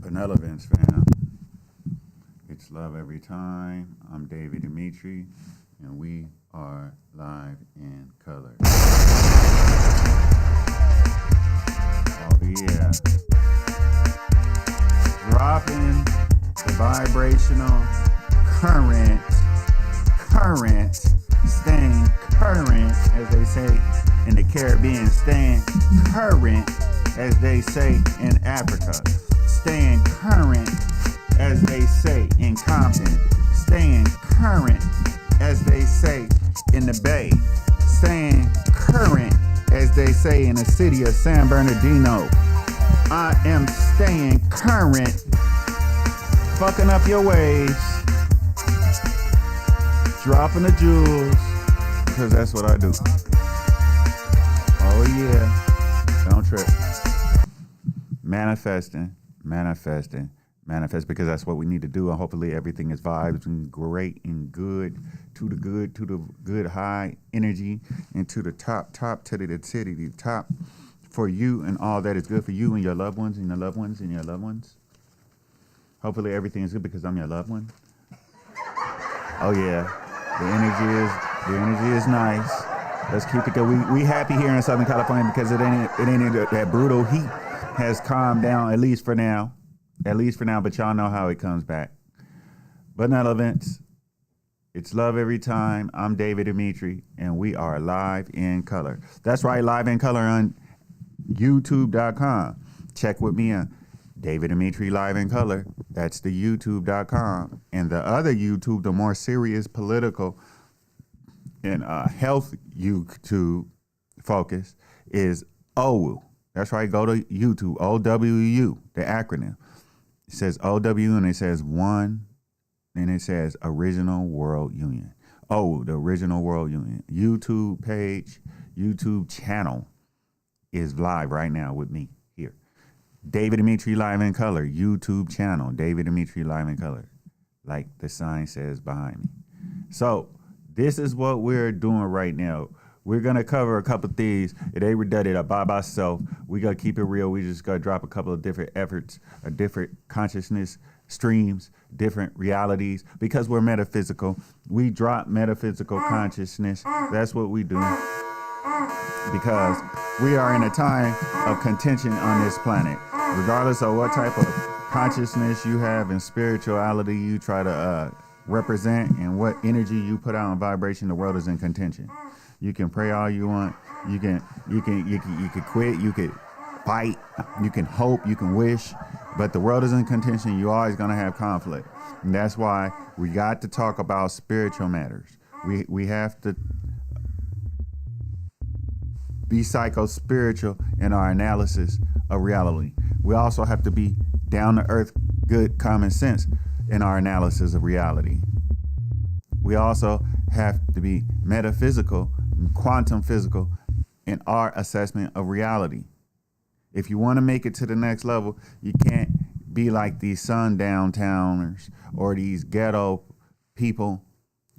Benevolence, fam. It's love every time. I'm DAVIDEMETRI, and we are live in color. Oh, yeah. Dropping the vibrational current, staying current, as they say in the Caribbean, staying current, as they say in Africa, staying current, as they say in Compton, staying current, as they say in the Bay, staying current, as they say in the city of San Bernardino. I am staying current, fucking up your waves, dropping the jewels, because that's what I do. Oh yeah, don't trip. Manifest, because that's what we need to do, and hopefully everything is vibes and great and good to the good high energy, and to the top to the titty, the top for you, and all that is good for you and your loved ones and your loved ones and your loved ones. Hopefully everything is good because I'm your loved one. Oh yeah, the energy is nice. Let's keep it good. We happy here in Southern California because it ain't that brutal heat has calmed down, at least for now. But y'all know how it comes back. But not events. It's love every time. I'm DAVIDEMETRI, and we are live in color. That's right, live in color on YouTube.com. Check with me on DAVIDEMETRI live in color. That's the YouTube.com. And the other YouTube, the more serious political and health YouTube focus, is OWU. That's right, go to YouTube, OWU, the acronym. It says OW, and it says one, and it says Original World Union. Oh, the Original World Union. YouTube page, YouTube channel is live right now with me here. DAVIDEMETRI live in color, YouTube channel, DAVIDEMETRI live in color, like the sign says behind me. So this is what we're doing right now. We're going to cover a couple of things. It ain't redundant by myself. We got to keep it real. We just got to drop a couple of different efforts, different consciousness streams, different realities, because we're metaphysical. We drop metaphysical consciousness. That's what we do, because we are in a time of contention on this planet. Regardless of what type of consciousness you have and spirituality you try to represent, and what energy you put out in vibration, the world is in contention. You can pray all you want. You can quit. You can fight. You can hope. You can wish. But the world is in contention. You're always going to have conflict. And that's why we got to talk about spiritual matters. We have to be psycho-spiritual in our analysis of reality. We also have to be down-to-earth, good common sense in our analysis of reality. We also have to be metaphysical, quantum physical in our assessment of reality. If you want to make it to the next level, you can't be like these sundown towners or these ghetto people,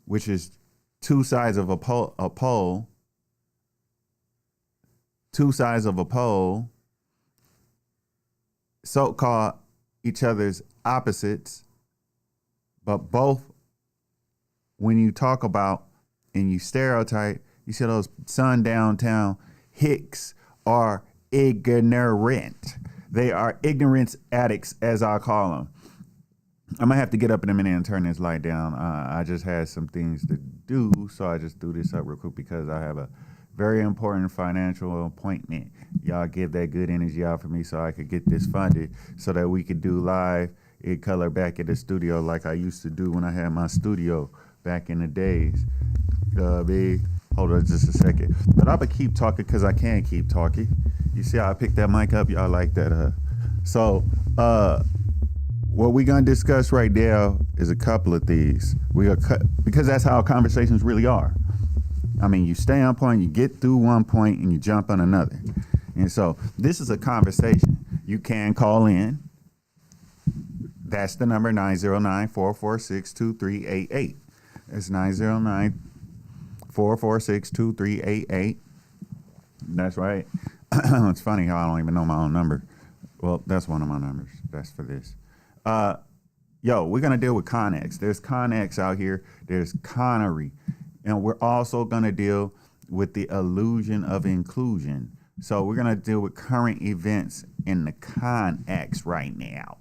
which is two sides of a pole, so-called each other's opposites, but both, when you talk about and you stereotype, you see those sundown town hicks are ignorant. They are ignorance addicts, as I call them. I'm gonna have to get up in a minute and turn this light down. I just had some things to do, so I just threw this up real quick because I have a very important financial appointment. Y'all give that good energy out for me so I could get this funded, so that we could do live in color back at the studio like I used to do when I had my studio back in the days. Hold on just a second. But I'm going to keep talking because I can keep talking. You see how I picked that mic up? Y'all like that, So, what we're going to discuss right now is a couple of things. Because that's how conversations really are. I mean, you stay on point, you get through one point, and you jump on another. And so, this is a conversation. You can call in. That's the number, 909-446-2388. It's 909-446-2388. That's right. It's funny how I don't even know my own number. Well, that's one of my numbers. That's for this. We're going to deal with Connex. There's Connex out here. There's Connery. And we're also going to deal with the illusion of inclusion. So we're going to deal with current events in the Connex right now,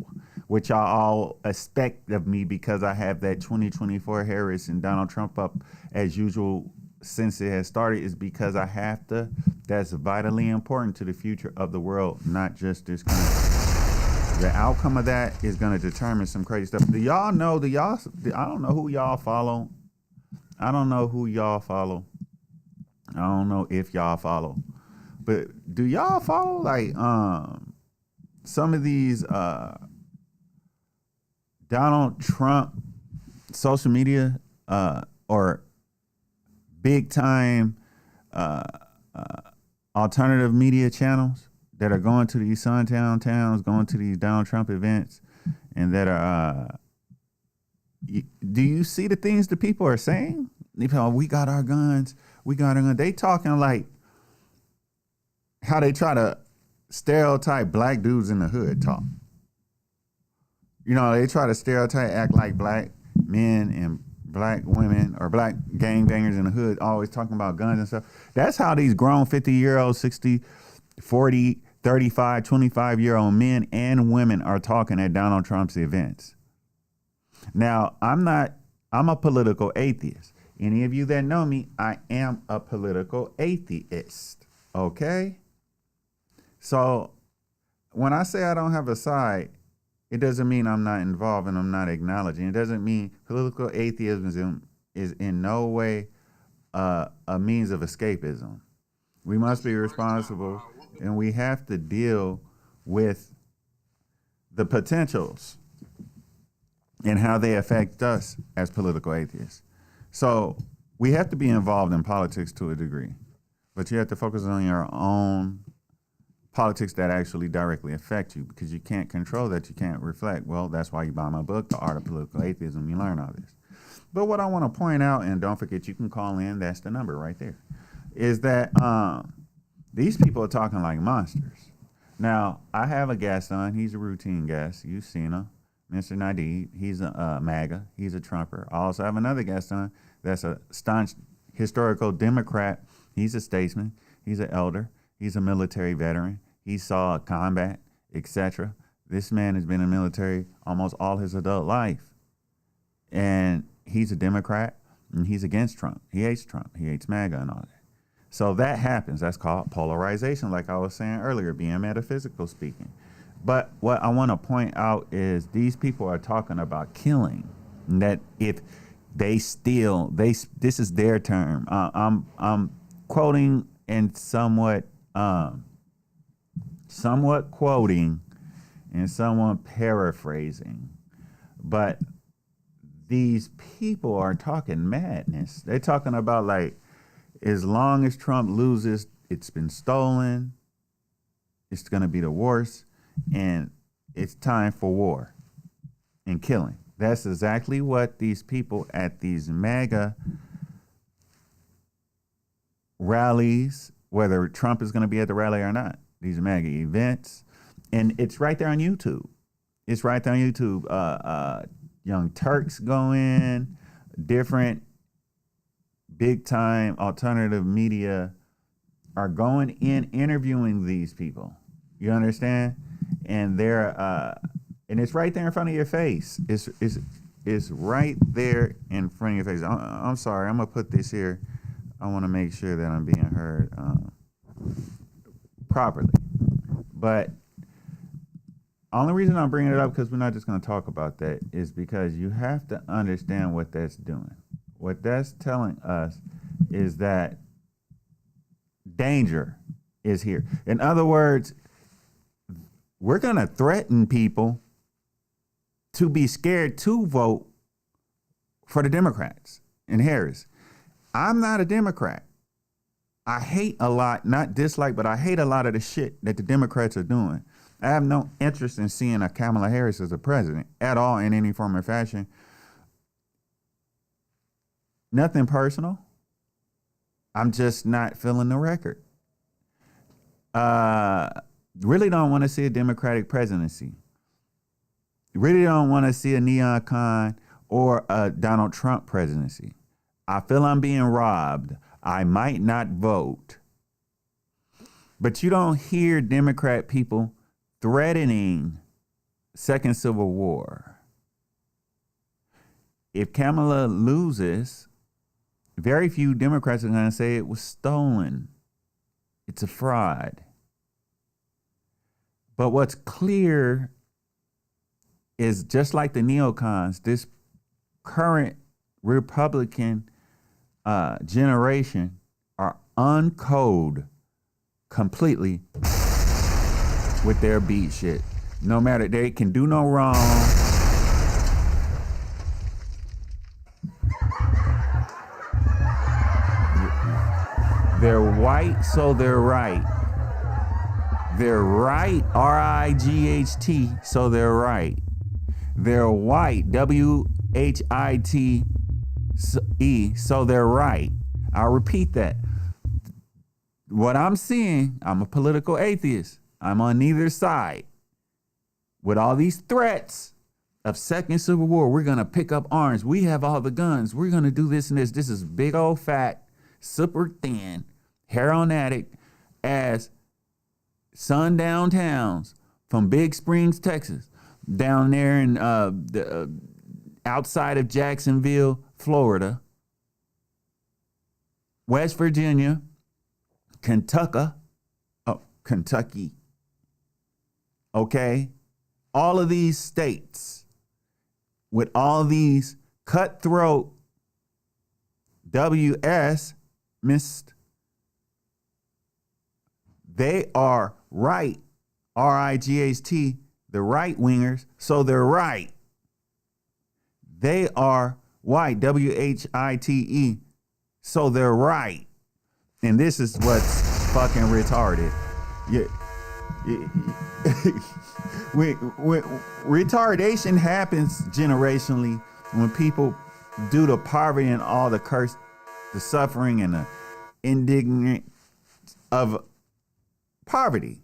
which y'all all expect of me because I have that 2024 Harris and Donald Trump up as usual since it has started, is because I have to. That's vitally important to the future of the world, not just this country. The outcome of that is going to determine some crazy stuff. Do y'all know? I don't know who y'all follow. I don't know who y'all follow. I don't know if y'all follow. But do y'all follow like some of these Donald Trump social media or big time alternative media channels that are going to these sundown towns, going to these Donald Trump events, and that are do you see the things that people are saying? We got our guns. We got our guns. They talking like how they try to stereotype black dudes in the hood talk. They try to stereotype, act like black men and black women or black gangbangers in the hood always talking about guns and stuff. That's how these grown 50-year-old, 60, 40, 35, 25-year-old men and women are talking at Donald Trump's events. Now, I'm a political atheist. Any of you that know me, I am a political atheist. Okay? So when I say I don't have a side, it doesn't mean I'm not involved and I'm not acknowledging. It doesn't mean political atheism is in no way a means of escapism. We must be responsible, and we have to deal with the potentials and how they affect us as political atheists. So we have to be involved in politics to a degree, but you have to focus on your own politics that actually directly affect you, because you can't control that. You can't reflect. Well, that's why you buy my book, The Art of Political Atheism. You learn all this. But what I want to point out, and don't forget, you can call in. That's the number right there. Is that these people are talking like monsters. Now, I have a guest on. He's a routine guest. You've seen him, Mr. Nadeed. He's a MAGA. He's a Trumper. I also have another guest on that's a staunch historical Democrat. He's a statesman. He's an elder. He's a military veteran. He saw combat, etc. This man has been in the military almost all his adult life. And he's a Democrat, and he's against Trump. He hates Trump. He hates MAGA and all that. So that happens. That's called polarization, like I was saying earlier, being metaphysical speaking. But what I want to point out is these people are talking about killing. And that if they steal, this is their term. I'm quoting and somewhat quoting and somewhat paraphrasing, but these people are talking madness. They're talking about like, as long as Trump loses, it's been stolen, it's going to be the worst, and it's time for war and killing. That's exactly what these people at these MAGA rallies, whether Trump is going to be at the rally or not, these MAGA events, and it's right there on YouTube. It's right there on YouTube. Young Turks go in, different big time alternative media are going in interviewing these people. You understand? And they're and it's right there in front of your face. It's right there in front of your face. I'm sorry, I'm gonna put this here. I want to make sure that I'm being heard properly. But only reason I'm bringing it up, because we're not just going to talk about that, is because you have to understand what that's doing. What that's telling us is that danger is here. In other words, we're going to threaten people to be scared to vote for the Democrats and Harris. I'm not a Democrat. I hate a lot, not dislike, but I hate a lot of the shit that the Democrats are doing. I have no interest in seeing a Kamala Harris as a president at all in any form or fashion. Nothing personal. I'm just not feeling the record. really don't want to see a Democratic presidency. Really don't want to see a Neon Khan or a Donald Trump presidency. I feel I'm being robbed. I might not vote. But you don't hear Democrat people threatening second civil war. If Kamala loses, very few Democrats are going to say it was stolen. It's a fraud. But what's clear is, just like the neocons, this current Republican generation are uncode completely with their beat shit. No matter, they can do no wrong. They're white, so they're right. They're right, R-I-G-H-T, so they're right. They're white, W-H-I-T-E, so they're right. I'll repeat that. What I'm seeing, I'm a political atheist. I'm on neither side. With all these threats of second civil war, we're going to pick up arms. We have all the guns. We're going to do this and this. This is big old fat, super thin, heroin addict ass sundown towns from Big Springs, Texas, down there in outside of Jacksonville, Florida, West Virginia, Kentucky, okay? All of these states with all these cutthroat WS missed. They are right, R-I-G-H-T, the right wingers, so they're right. They are white, W-H-I-T-E, so they're right. And this is what's fucking retarded. Retardation happens generationally when people, due to poverty and all the curse, the suffering and the indignant of poverty.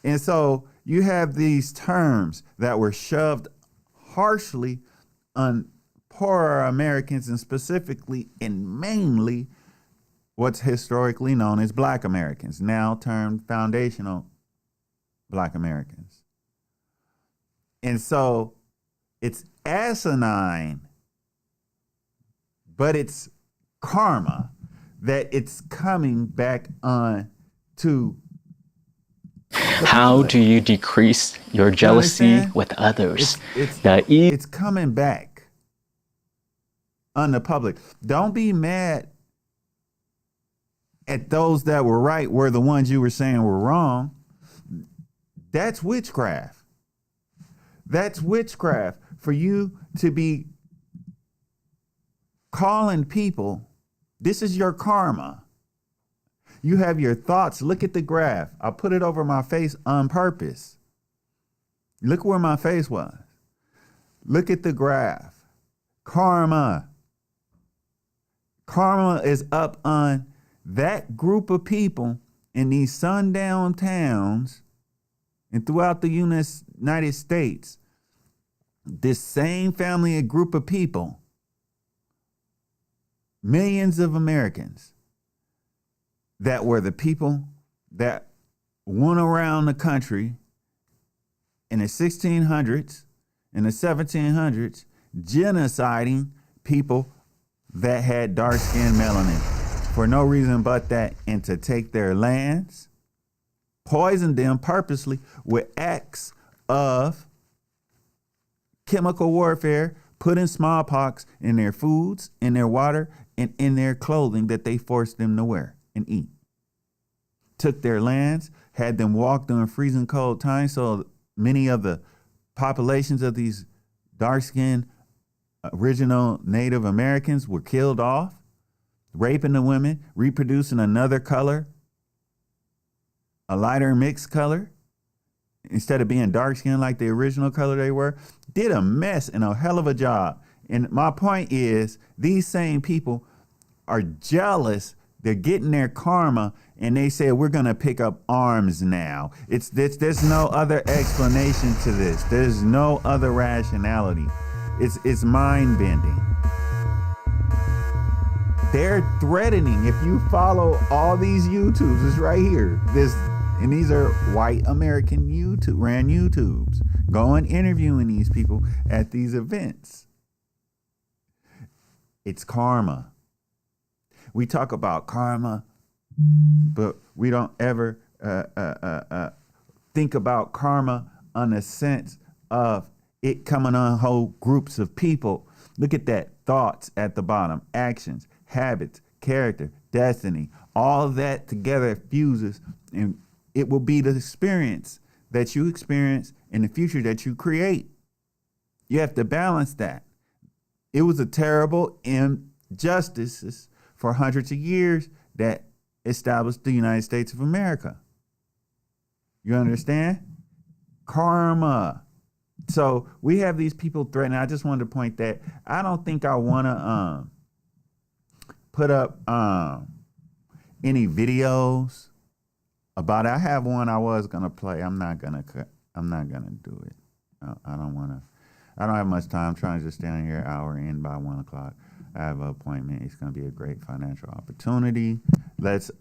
And so you have these terms that were shoved harshly on poorer Americans, and specifically and mainly what's historically known as Black Americans, now termed foundational Black Americans. And so it's asinine, but it's karma that it's coming back on to. How do you decrease your jealousy with others? It's coming back on the public. Don't be mad at those that were right were the ones you were saying were wrong. That's witchcraft. That's witchcraft for you to be calling people. This is your karma. You have your thoughts. Look at the graph. I put it over my face on purpose. Look where my face was. Look at the graph. Karma. Karma is up on that group of people in these sundown towns and throughout the United States. This same family and group of people, millions of Americans, that were the people that went around the country in the 1600s and the 1700s, genociding people that had dark-skinned melanin for no reason but that, and to take their lands, poison them purposely with acts of chemical warfare, putting smallpox in their foods, in their water, and in their clothing that they forced them to wear and eat. Took their lands, had them walk during freezing cold times, so many of the populations of these dark-skinned original Native Americans were killed off, raping the women, reproducing another color, a lighter mixed color, instead of being dark-skinned like the original color they were. Did a mess and a hell of a job. And my point is, these same people are jealous They're getting their karma, and they say we're gonna pick up arms now. There's no other explanation to this. There's no other rationality. It's mind bending. They're threatening. If you follow all these YouTubes, it's right here. And these are white American ran YouTubes going interviewing these people at these events. It's karma. We talk about karma, but we don't ever think about karma on the sense of it coming on whole groups of people. Look at that. Thoughts at the bottom, actions, habits, character, destiny, all of that together fuses, and it will be the experience that you experience in the future that you create. You have to balance that. It was a terrible injustice for hundreds of years that established the United States of America. You understand? Karma. So we have these people threatening. I just wanted to point that I don't think I want to put up any videos about it. I have one I was gonna play. I'm not gonna do it. I don't have much time. I'm trying to just stand here an hour in by 1 o'clock. I have an appointment. It's gonna be a great financial opportunity. Let's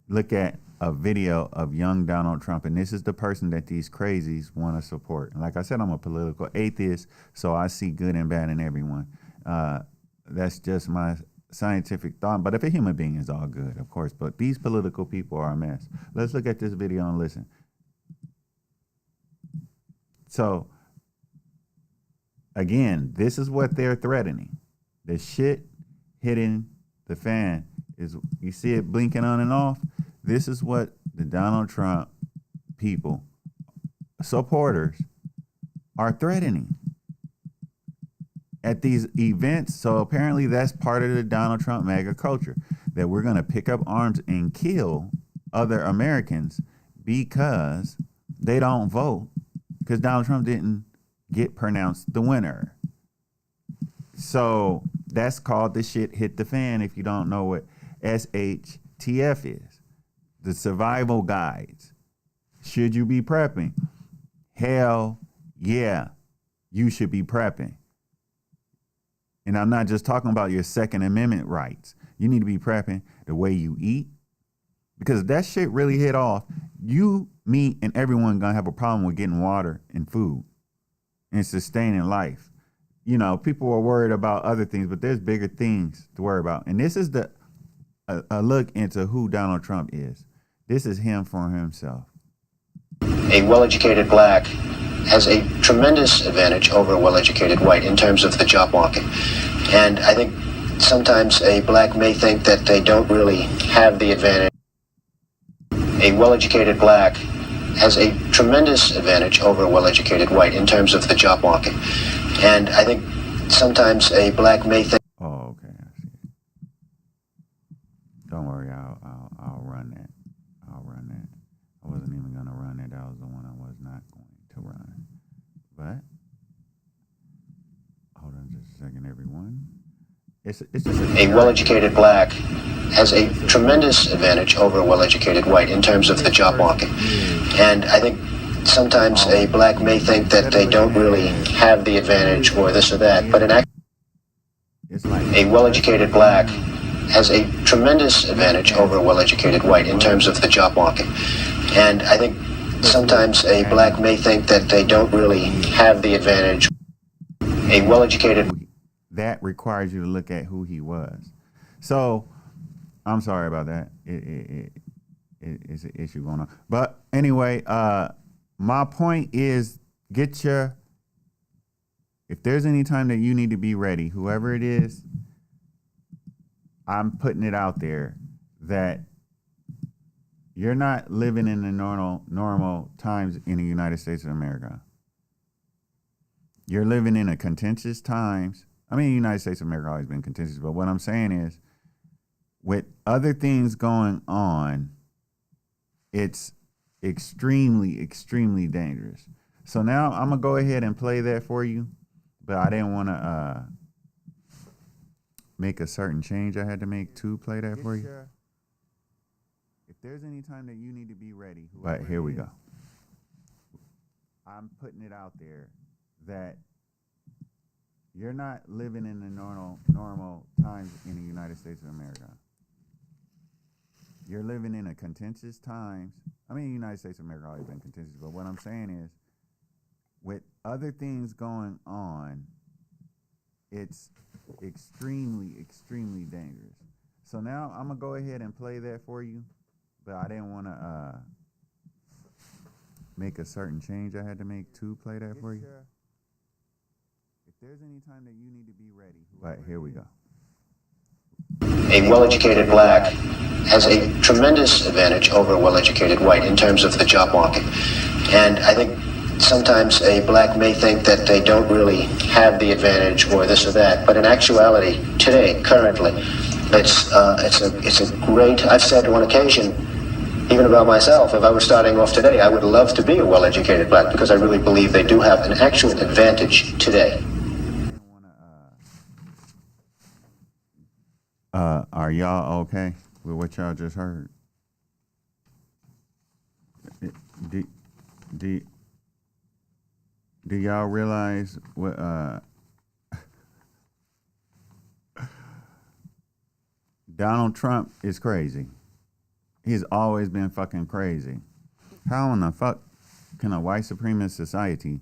look at a video of young Donald Trump, and this is the person that these crazies want to support. And like I said, I'm a political atheist, so I see good and bad in everyone. That's just my scientific thought. But if a human being is all good, of course. But these political people are a mess. Let's look at this video and listen. So, again, this is what they're threatening. The shit hitting the fan is, you see it blinking on and off? This is what the Donald Trump people, supporters, are threatening at these events. So apparently that's part of the Donald Trump MAGA culture, that we're going to pick up arms and kill other Americans because they don't vote, because Donald Trump didn't get pronounced the winner. So that's called the shit hit the fan, if you don't know what SHTF is. The survival guides. Should you be prepping? Hell yeah, you should be prepping. And I'm not just talking about your Second Amendment rights. You need to be prepping the way you eat, because if that shit really hit off, you, me, and everyone gonna have a problem with getting water and food and sustaining life. You know, people are worried about other things, but there's bigger things to worry about. And this is a look into who Donald Trump is. This is him for himself. A well-educated black has a tremendous advantage over a well-educated white in terms of the job market. And I think sometimes a black may think that they don't really have the advantage. A well-educated black has a tremendous advantage over a well-educated white in terms of the job market. And I think sometimes a black may think... Oh, okay, I see. Don't worry, I'll run that. I'll run that. I wasn't even gonna run it. That was the one I was not going to run. But hold on just a second, everyone. It's just a well-educated black has a tremendous advantage over a well-educated white in terms of the job market. And I think sometimes a black may think that they don't really have the advantage or this or that, but in fact, a well-educated black has a tremendous advantage over a well-educated white in terms of the job market. And I think sometimes a black may think that they don't really have the advantage. A well-educated... That requires you to look at who he was. So, I'm sorry about that. It's an issue going on. But anyway, my point is, if there's any time that you need to be ready, whoever it is, I'm putting it out there that you're not living in the normal times in the United States of America. You're living in a contentious times. I mean, the United States of America has always been contentious, but what I'm saying is, with other things going on, it's extremely, extremely dangerous. So now I'm going to go ahead and play that for you, but I didn't want to make a certain change I had to make to play that for you? If there's any time that you need to be ready, right, here we go. I'm putting it out there that you're not living in the normal times in the United States of America. You're living in a contentious times. I mean, the United States of America always been contentious, but what I'm saying is, with other things going on, it's extremely, extremely dangerous. So now I'm gonna go ahead and play that for you, but I didn't want to make a certain change I had to make to play that for you. If there's any time that you need to be ready, right, here we go. A well-educated black has a tremendous advantage over a well-educated white in terms of the job market. And I think sometimes a black may think that they don't really have the advantage or this or that, but in actuality, today, currently, it's a great, I've said on occasion, even about myself, if I were starting off today, I would love to be a well-educated black because I really believe they do have an actual advantage today. Are y'all okay with what y'all just heard? Do y'all realize what Donald Trump is crazy? He's always been fucking crazy. How in the fuck can a white supremacist society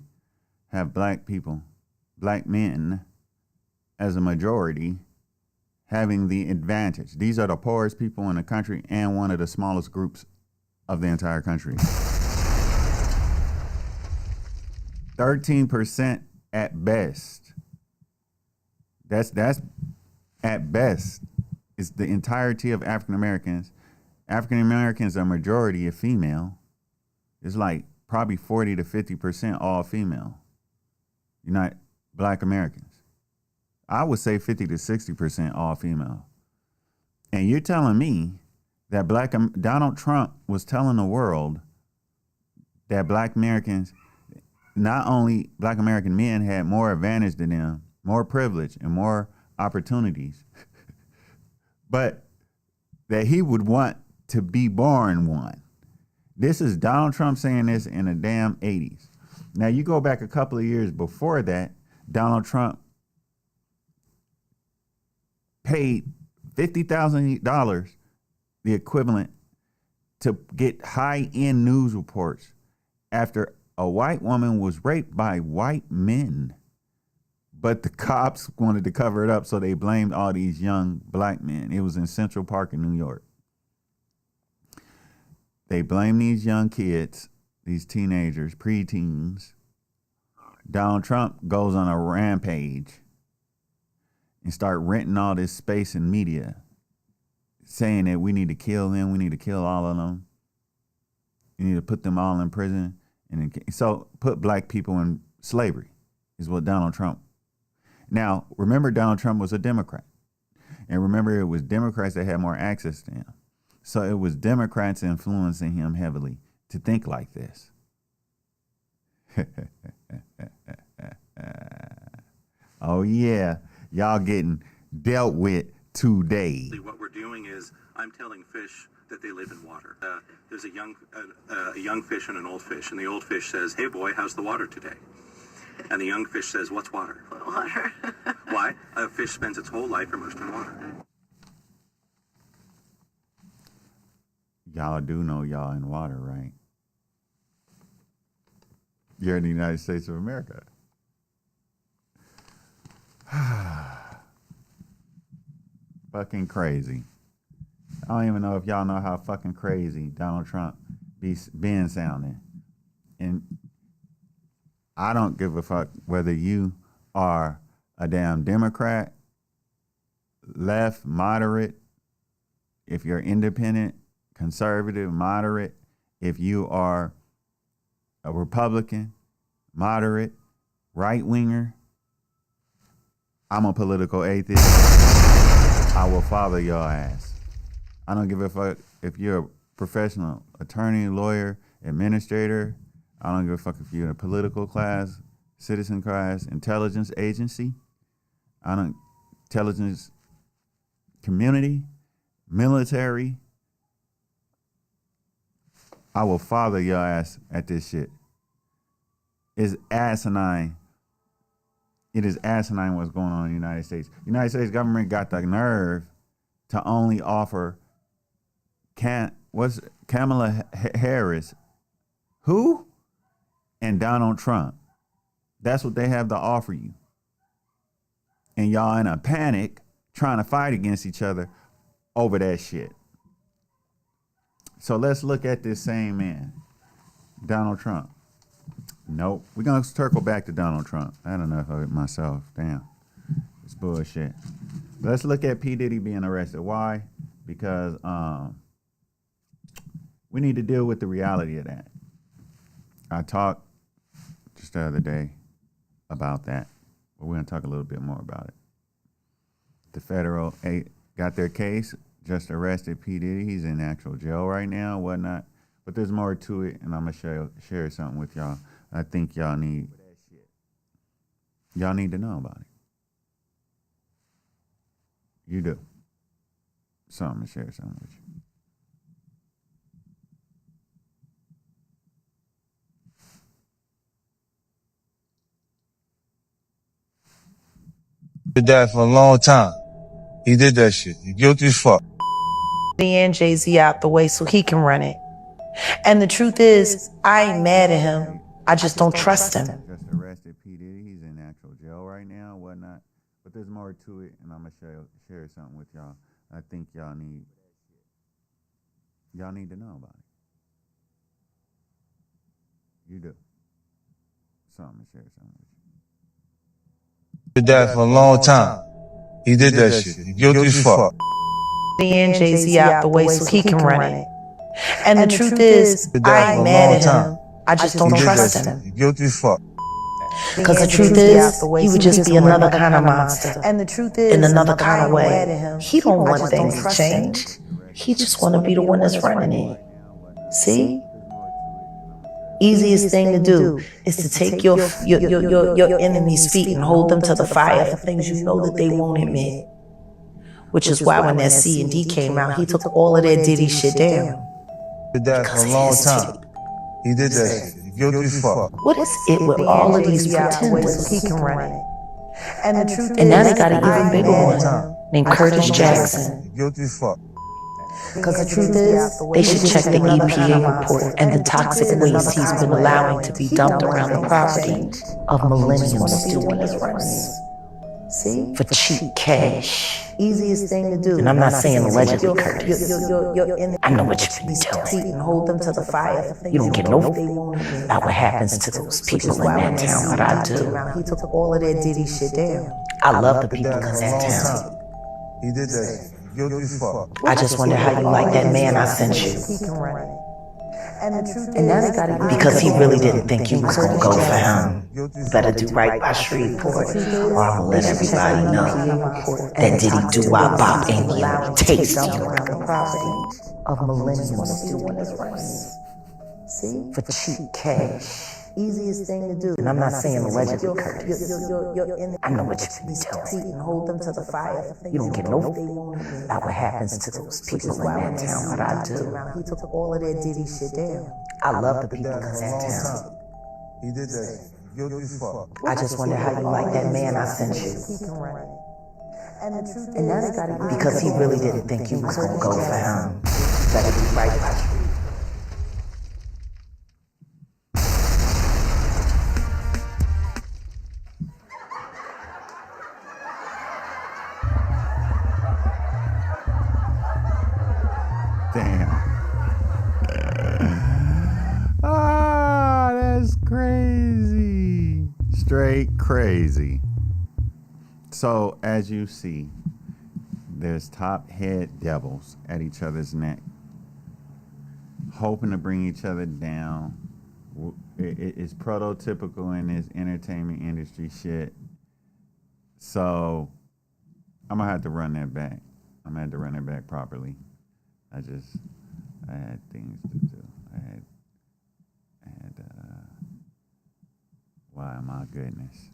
have black people, black men, as a majority, having the advantage? These are the poorest people in the country and one of the smallest groups of the entire country. 13% at best. That's at best is the entirety of African Americans. African Americans are majority of female. It's like probably 40 to 50% all female. You're not black Americans. I would say 50 to 60% all female. And you're telling me that Donald Trump was telling the world that black Americans, not only black American men had more advantage than them, more privilege and more opportunities, but that he would want to be born one. This is Donald Trump saying this in the damn 80s. Now you go back a couple of years before that, Donald Trump paid $50,000, the equivalent, to get high-end news reports after a white woman was raped by white men. But the cops wanted to cover it up, so they blamed all these young black men. It was in Central Park in New York. They blamed these young kids, these teenagers, preteens. Donald Trump goes on a rampage and start renting all this space in media, saying that we need to kill them, we need to kill all of them. You need to put them all in prison. And so put black people in slavery is what Donald Trump. Now, remember Donald Trump was a Democrat. And remember it was Democrats that had more access to him. So it was Democrats influencing him heavily to think like this. Oh, yeah. Y'all getting dealt with today. What we're doing is I'm telling fish that they live in water. There's a young fish and an old fish, and the old fish says, "Hey boy, how's the water today?" And the young fish says, "What's water?" Water. Why? A fish spends its whole life immersed in water. Y'all do know y'all in water, right? You're in the United States of America. Fucking crazy. I don't even know if y'all know how fucking crazy Donald Trump been sounding. And I don't give a fuck whether you are a damn Democrat, left, moderate, if you're independent, conservative, moderate, if you are a Republican, moderate, right-winger. I'm a political atheist. I will follow your ass. I don't give a fuck if you're a professional attorney, lawyer, administrator. I don't give a fuck if you're in a political class, citizen class, intelligence agency. Intelligence community, military, I will father your ass at this shit. It's asinine. It is asinine what's going on in the United States. The United States government got the nerve to only offer Kamala Harris, who? And Donald Trump. That's what they have to offer you. And y'all in a panic trying to fight against each other over that shit. So let's look at this same man, Donald Trump. Nope. We're going to circle back to Donald Trump. I had enough of it myself. Damn. It's bullshit. Let's look at P. Diddy being arrested. Why? Because we need to deal with the reality of that. I talked just the other day about that, but we're going to talk a little bit more about it. The federal got their case, just arrested P. Diddy. He's in actual jail right now, whatnot. But there's more to it, and I'm going to share something with y'all. I think y'all need to know about it. You do. So I'm going to share something with you. Did that for a long time. He did that shit. He guilty as fuck. And Jay-Z out the way so he can run it. And the truth is, I ain't mad at him. I just don't trust him. Just arrested P. Diddy. He's in actual jail right now, whatnot. But there's more to it, and I'm going to share something with y'all. I think y'all need to know about it. You do. So I'm going to share something with you. Did that for a long time. He did that shit. He guilty as fuck. And Jay-Z out the way so he can run it. And the truth is, I ain't mad at him. I just don't trust him. He guilty as fuck. Because the truth is, he would just be another kind of monster. And the truth is, in another kind of way. He don't want things to change. He just want to be the one that's running it. See? Easiest thing to do is to take your enemy's feet and hold them to the fire for things you know that they won't admit. Which is why when that C and D came out, he took all of that Diddy shit down. Did that for a long time. He did that shit. He guilty as fuck. What is it with all of these pretenders? He can run it. And now they got an even bigger one named Curtis Jackson. He guilty as fuck. Because the truth is, they should check the EPA report and the toxic waste he's been allowing to be dumped around the property of Millennium Studios. See? For cheap cash. Easiest thing to do. And I'm not saying allegedly, Curtis. I know what you've been doing. Hold them to the fire. You don't get no about what happens to those people in that town, but I do. He took all of that Diddy shit down. I love the people in that town. He did that shit. Guilty as fuck. I just wonder how you like that man I sent you. And now they got it because he really didn't think you was gonna go for him. Better do right by Shreveport, or I'ma let everybody know that Diddy do wop bop ain't even taste you. Of Millennium Studios. See? For cheap cash. Easiest thing to do. And I'm not saying allegedly, Curtis. I know what you've been doing. Hold them to the fire. You don't get no about what happens to those people in that town, but I do. He took all of that Diddy shit down. I love the people in that town. He did that shit. Guilty as fuck. I just wonder how you like that man I sent you. And now they got it because he really didn't think you was gonna go for him. Better be right by you. Damn. That's crazy. Straight crazy. So, as you see, there's top head devils at each other's neck, hoping to bring each other down. It's prototypical in this entertainment industry shit. So, I'm going to have to run that back. I'm going to have to run it back properly. I had things to do. Why, my goodness.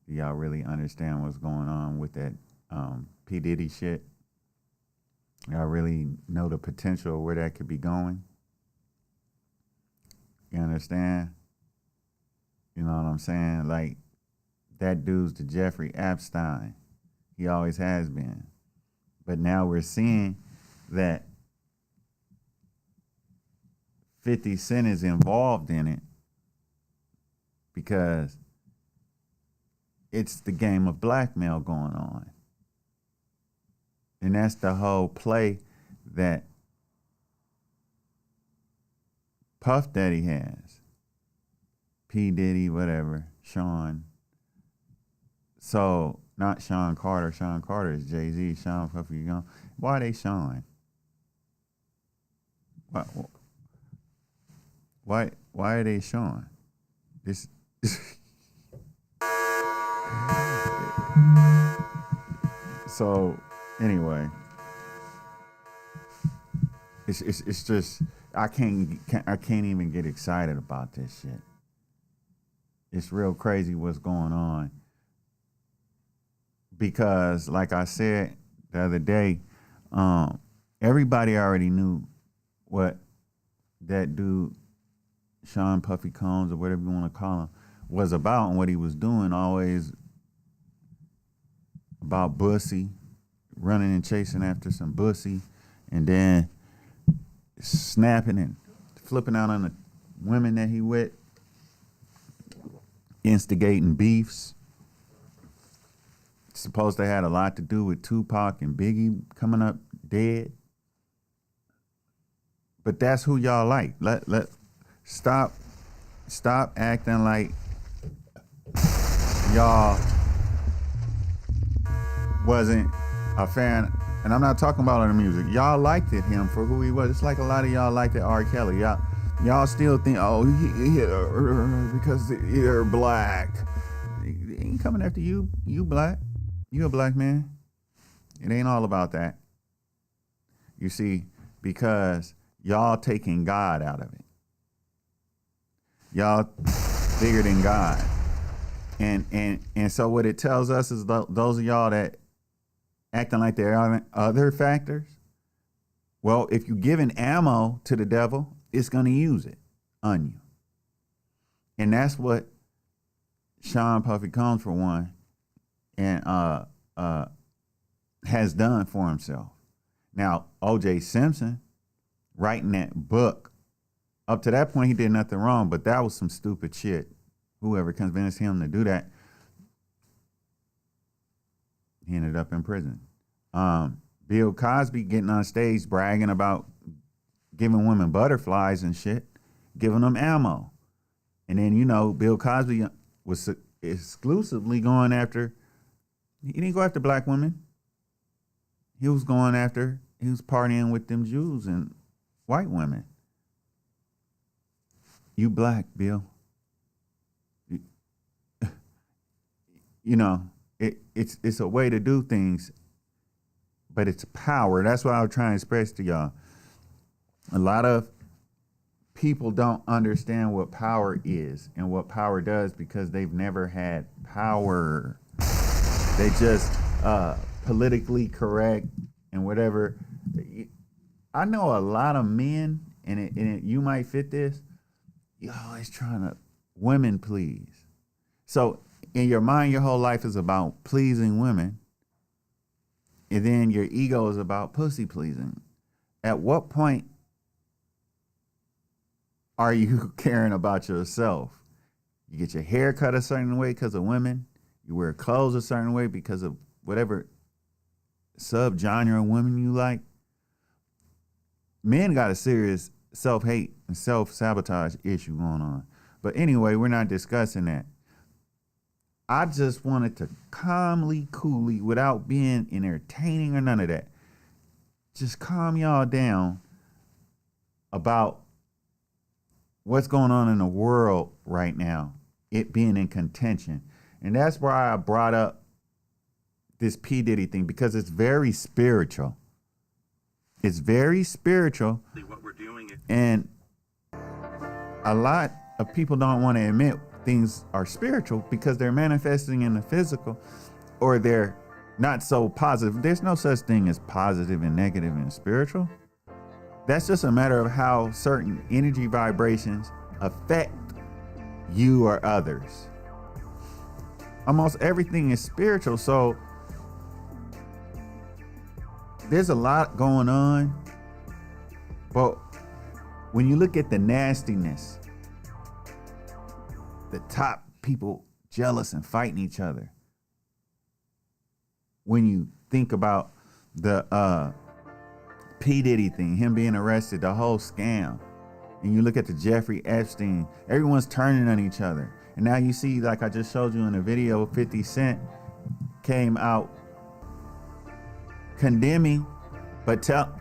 Do y'all really understand what's going on with that P. Diddy shit? Y'all really know the potential of where that could be going? You understand? You know what I'm saying? Like, that dude's the Jeffrey Epstein. He always has been. But now we're seeing that 50 Cent is involved in it because it's the game of blackmail going on. And that's the whole play that Puff Daddy has. P. Diddy, whatever, Sean. So, not Sean Carter. Sean Carter is Jay-Z. Sean Puffy Young. Why are they Sean? Why are they Sean? This So anyway, it's just I can't even get excited about this shit. It's real crazy what's going on. Because like I said the other day, everybody already knew what that dude, Sean Puffy Combs or whatever you want to call him, was about and what he was doing, always about bussy, running and chasing after some bussy, and then snapping and flipping out on the women that he with, instigating beefs. Supposed to had a lot to do with Tupac and Biggie coming up dead. But that's who y'all like. Stop acting like y'all wasn't a fan. And I'm not talking about the music. Y'all liked him for who he was. It's like a lot of y'all liked R. Kelly. Y'all still think, oh, because they're black. He ain't coming after you. You black. You a black man. It ain't all about that. You see, because y'all taking God out of it. Y'all bigger than God. And so what it tells us is those of y'all that acting like there are other factors, well, if you're giving ammo to the devil, it's going to use it on you. And that's what Sean Puffy Combs, for one, and has done for himself. Now, O.J. Simpson, writing that book, up to that point, he did nothing wrong, but that was some stupid shit. Whoever convinced him to do that, he ended up in prison. Bill Cosby getting on stage bragging about giving women butterflies and shit, giving them ammo. And then, you know, Bill Cosby was exclusively going after, he didn't go after black women. He was partying with them Jews and white women. You black, Bill. You know, it's a way to do things, but it's power. That's what I was trying to express to y'all. A lot of people don't understand what power is and what power does because they've never had power. They just politically correct and whatever. I know a lot of men, and you might fit this. You're always trying to women please. So in your mind, your whole life is about pleasing women, and then your ego is about pussy pleasing. At what point are you caring about yourself? You get your hair cut a certain way because of women. You wear clothes a certain way because of whatever subgenre of women you like. Men got a serious self-hate and self-sabotage issue going on. But anyway, we're not discussing that. I just wanted to calmly, coolly, without being entertaining or none of that, just calm y'all down about what's going on in the world right now, it being in contention. And that's why I brought up this P. Diddy thing, because it's very spiritual. It's very spiritual. What we're doing is- And a lot of people don't want to admit things are spiritual because they're manifesting in the physical, or they're not so positive. There's no such thing as positive and negative and spiritual. That's just a matter of how certain energy vibrations affect you or others. Almost everything is spiritual, so there's a lot going on. But when you look at the nastiness, the top people jealous and fighting each other. When you think about the P. Diddy thing, him being arrested, the whole scam, and you look at the Jeffrey Epstein, everyone's turning on each other. And now you see, like I just showed you in the video, 50 Cent came out condemning, but tell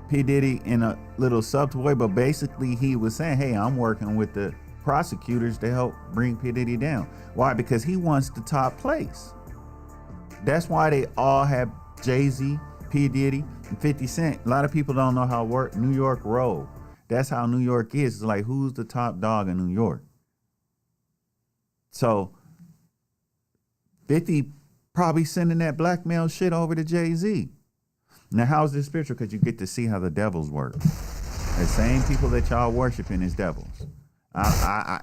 P. Diddy in a little subtle way, but basically he was saying, hey, I'm working with the prosecutors to help bring P. Diddy down. Why? Because he wants the top place. That's why they all have Jay-Z, P. Diddy, and 50 Cent. A lot of people don't know how New York roll. That's how New York is. It's like, who's the top dog in New York? So 50 probably sending that blackmail shit over to Jay-Z. Now, how's this spiritual? Because you get to see how the devils work. The same people that y'all worshiping is devils. How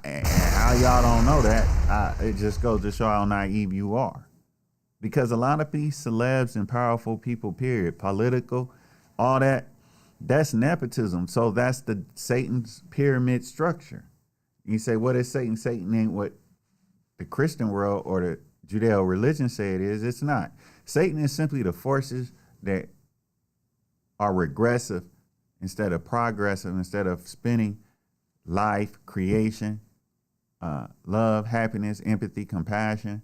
y'all don't know that, it just goes to show how naive you are. Because a lot of these celebs and powerful people, period, political, all that, that's nepotism. So that's the Satan's pyramid structure. You say, what is Satan? Satan ain't what the Christian world or the Judeo religion say it is. It's not. Satan is simply the forces that are regressive instead of progressive, instead of spinning life, creation, love, happiness, empathy, compassion.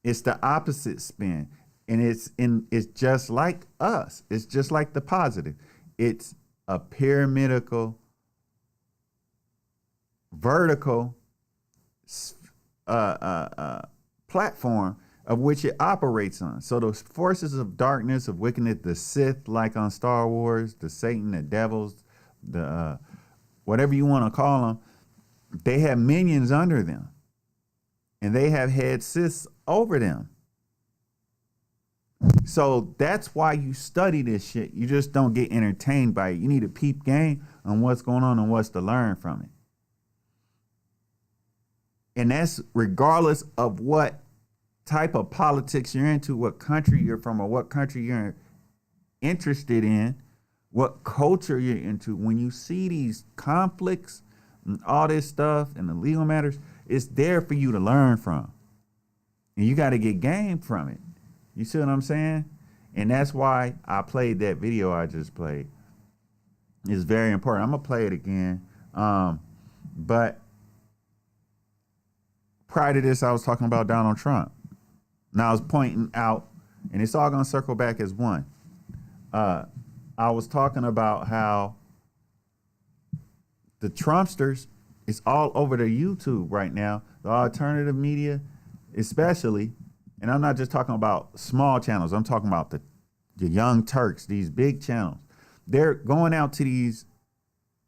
It's the opposite spin. And it's just like us. It's just like the positive. It's a pyramidical, vertical platform of which it operates on. So those forces of darkness, of wickedness, the Sith, like on Star Wars, the Satan, the devils, the whatever you want to call them, they have minions under them. And they have head Siths over them. So that's why you study this shit. You just don't get entertained by it. You need to peep game on what's going on and what's to learn from it. And that's regardless of what type of politics you're into, what country you're from, or what country you're interested in, what culture you're into. When you see these conflicts and all this stuff and the legal matters, it's there for you to learn from. And you got to get game from it. You see what I'm saying? And that's why I played that video I just played. It's very important. I'm going to play it again. But prior to this, I was talking about Donald Trump. Now I was pointing out, and it's all going to circle back as one. I was talking about how the Trumpsters is all over the YouTube right now, the alternative media especially. And I'm not just talking about small channels. I'm talking about the Young Turks, these big channels. They're going out to these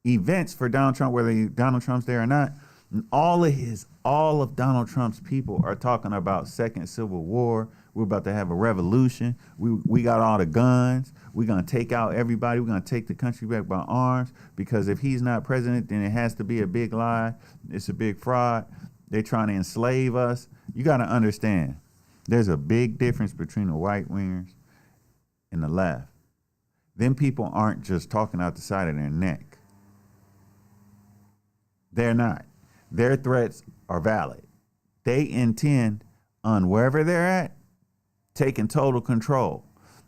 events for Donald Trump, whether Donald Trump's there or not. And all of Donald Trump's people are talking about second civil war. We're about to have a revolution. We got all the guns. We're going to take out everybody. We're going to take the country back by arms, because if he's not president, then it has to be a big lie. It's a big fraud. They're trying to enslave us. You got to understand, there's a big difference between the right wingers and the left. Them people aren't just talking out the side of their neck. They're not. Their threats are valid. They intend on wherever they're at, taking total control.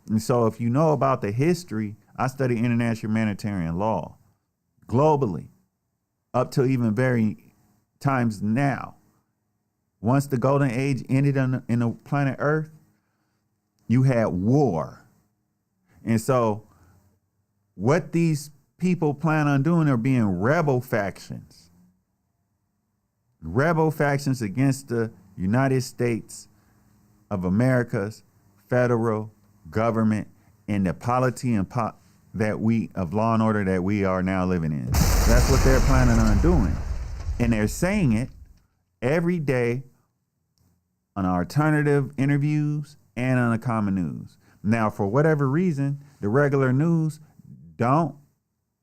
And so if you know about the history, I study international humanitarian law globally, up to even very times now. Once the golden age ended in the planet Earth, you had war. And so what these people plan on doing are being rebel factions. Rebel factions against the United States of America's federal government and the polity and that we of law and order that we are now living in. That's what they're planning on doing. And they're saying it every day on alternative interviews and uncommon news. Now, for whatever reason, the regular news don't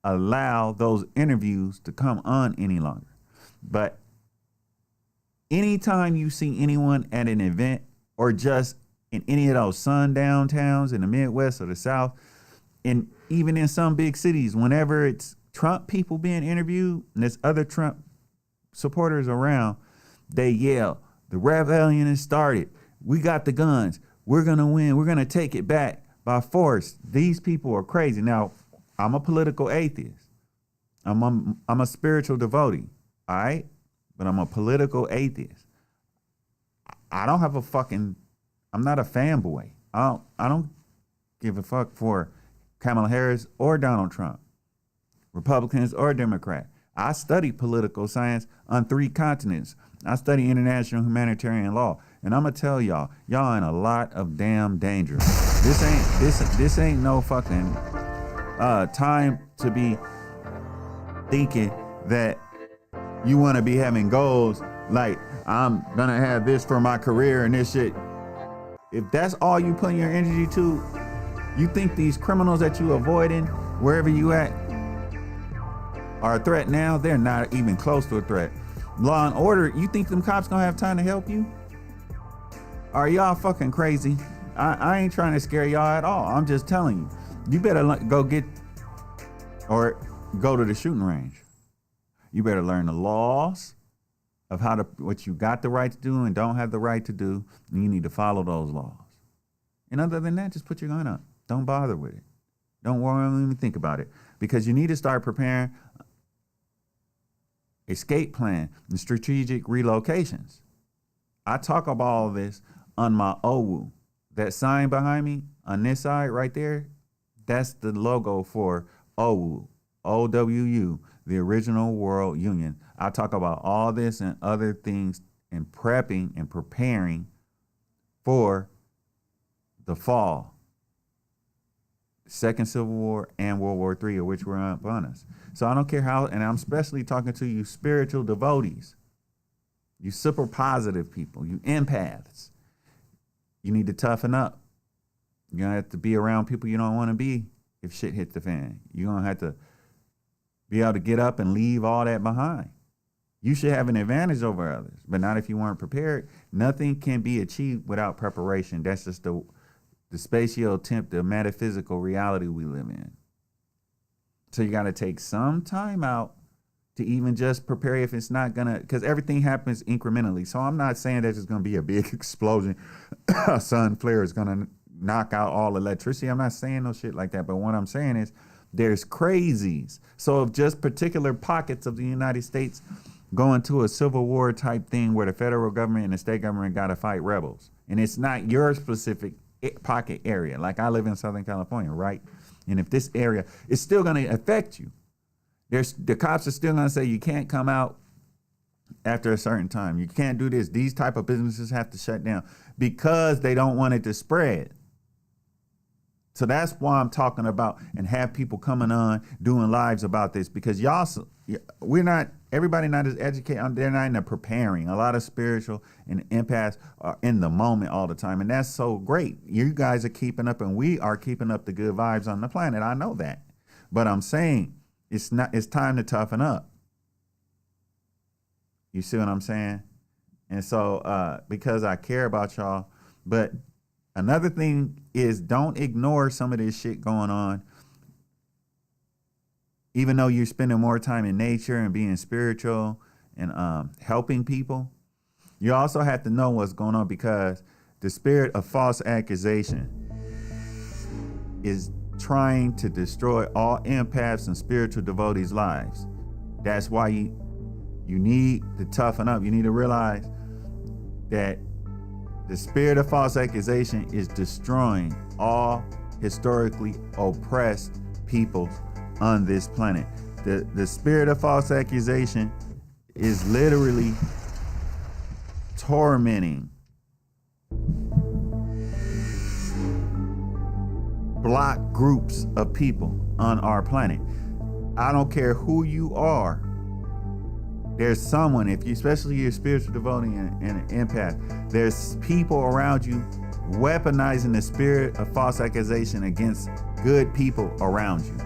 allow those interviews to come on any longer. But anytime you see anyone at an event or just in any of those sundown towns in the Midwest or the South, and even in some big cities, whenever it's Trump people being interviewed and there's other Trump supporters around, they yell, "The rebellion has started. We got the guns. We're going to win. We're going to take it back by force." These people are crazy. Now, I'm a political atheist. I'm a spiritual devotee, all right? But I'm a political atheist. I don't have I'm not a fanboy. I don't give a fuck for Kamala Harris or Donald Trump, Republicans or Democrat. I study political science on 3 continents. I study international humanitarian law. And I'm gonna tell y'all in a lot of damn danger. This ain't no fucking time to be thinking that you want to be having goals like, I'm gonna have this for my career and this shit. If that's all you put your energy to, you think these criminals that you avoiding wherever you at are a threat now? They're not even close to a threat. Law and order, you think them cops gonna have time to help you? Are y'all fucking crazy? I ain't trying to scare y'all at all. I'm just telling you, you better go to the shooting range. You better learn the laws of what you got the right to do and don't have the right to do, and you need to follow those laws. And other than that, just put your gun up. Don't bother with it. Don't worry, don't even think about it, because you need to start preparing escape plan and strategic relocations. I talk about all of this on my OWU. That sign behind me on this side right there, that's the logo for OWU, OWU, the Original World Union. I talk about all this and other things in prepping and preparing for the fall, Second Civil War and World War III, of which were upon us. So I don't care how, and I'm especially talking to you spiritual devotees, you super positive people, you empaths. You need to toughen up. You're going to have to be around people you don't want to be if shit hits the fan. You're going to have to be able to get up and leave all that behind. You should have an advantage over others, but not if you weren't prepared. Nothing can be achieved without preparation. That's just the spatio-temp, the metaphysical reality we live in. So you got to take some time out to even just prepare if it's not going to, because everything happens incrementally. So I'm not saying that it's going to be a big explosion. A sun flare is going to knock out all electricity. I'm not saying no shit like that. But what I'm saying is there's crazies. So if just particular pockets of the United States go into a civil war type thing where the federal government and the state government got to fight rebels, and it's not your specific pocket area. Like I live in Southern California, right? And if this area is still going to affect you, the cops are still going to say you can't come out after a certain time. You can't do this. These type of businesses have to shut down because they don't want it to spread. So that's why I'm talking about and have people coming on doing lives about this, because everybody not as educated. They're not in the preparing. A lot of spiritual and empaths are in the moment all the time. And that's so great. You guys are keeping up and we are keeping up the good vibes on the planet. I know that. But I'm saying it's time to toughen up. You see what I'm saying? And so because I care about y'all. But another thing is, don't ignore some of this shit going on. Even though you're spending more time in nature and being spiritual and helping people, you also have to know what's going on, because the spirit of false accusation is trying to destroy all empaths and spiritual devotees' lives. That's why you need to toughen up. You need to realize that the spirit of false accusation is destroying all historically oppressed people on this planet. The spirit of false accusation is literally tormenting block groups of people on our planet. I don't care who you are. There's someone, especially you're a spiritual devotee and an empath, there's people around you weaponizing the spirit of false accusation against good people around you.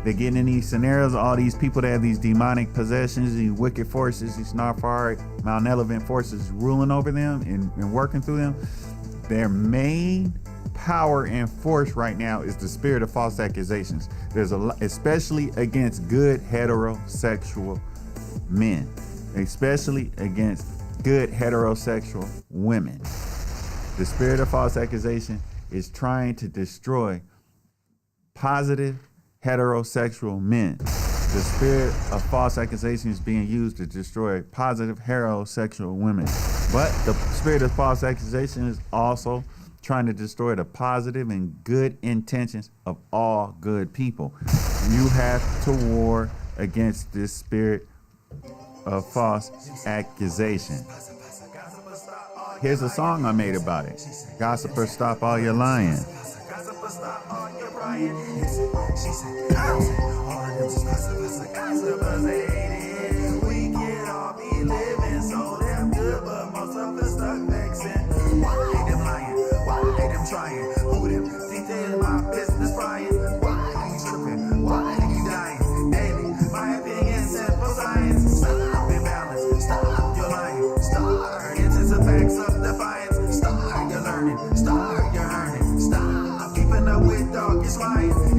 They're getting in these scenarios, all these people that have these demonic possessions, these wicked forces, these narfaric, malevolent forces ruling over them and working through them. Their main power and force right now is the spirit of false accusations. There's a lot, especially against good heterosexual men, especially against good heterosexual women. The spirit of false accusation is trying to destroy positive heterosexual men. The spirit of false accusation is being used to destroy positive heterosexual women. But the spirit of false accusation is also trying to destroy the positive and good intentions of all good people. You have to war against this spirit of false accusation. Here's a song I made about it. Gossiper, stop all your lying.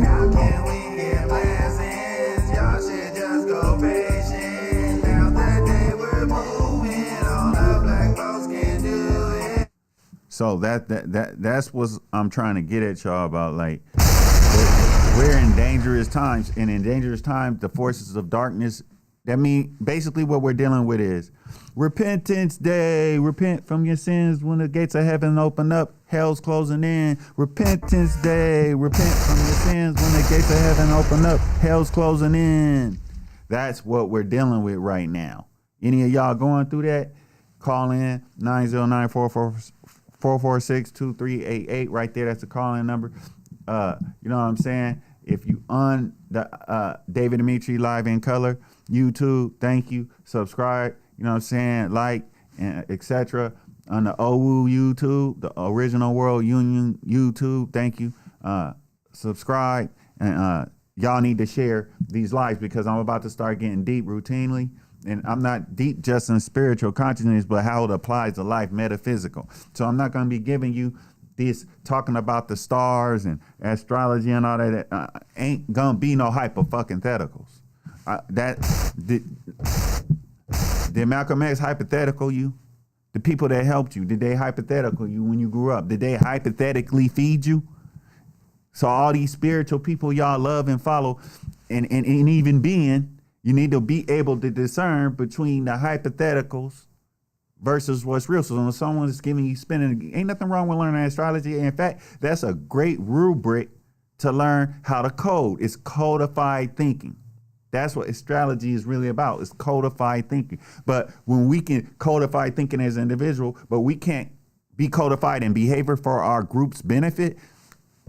How can we get blessings? Y'all should just go patient. Now that day we're moving, all the black folks can do it. So that's what I'm trying to get at y'all about. Like, we're in dangerous times, and in dangerous times, the forces of darkness. That means basically what we're dealing with is Repentance Day. Repent from your sins when the gates of heaven open up. Hell's closing in. Repentance Day. Repent from your sins when the gates of heaven open up. Hell's closing in. That's what we're dealing with right now. Any of y'all going through that? Call in 909-446-2388. Right there. That's the call-in number. You know what I'm saying? If you on the Davidemetri Live in Color YouTube, thank you. Subscribe, you know what I'm saying? Like, and etc. On the OWU YouTube, the Original World Union YouTube, thank you. Subscribe, and y'all need to share these lives because I'm about to start getting deep routinely. And I'm not deep just in spiritual consciousness, but how it applies to life, metaphysical. So I'm not going to be giving you this talking about the stars and astrology and all that. Ain't gonna be no hypotheticals. Did Malcolm X hypothetical you? The people that helped you, did they hypothetical you when you grew up? Did they hypothetically feed you? So all these spiritual people y'all love and follow and even being, you need to be able to discern between the hypotheticals versus what's real. So when someone is giving you spinning, ain't nothing wrong with learning astrology. In fact, that's a great rubric to learn how to code. It's codified thinking. That's what astrology is really about. It's codified thinking. But when we can codify thinking as an individual, but we can't be codified in behavior for our group's benefit,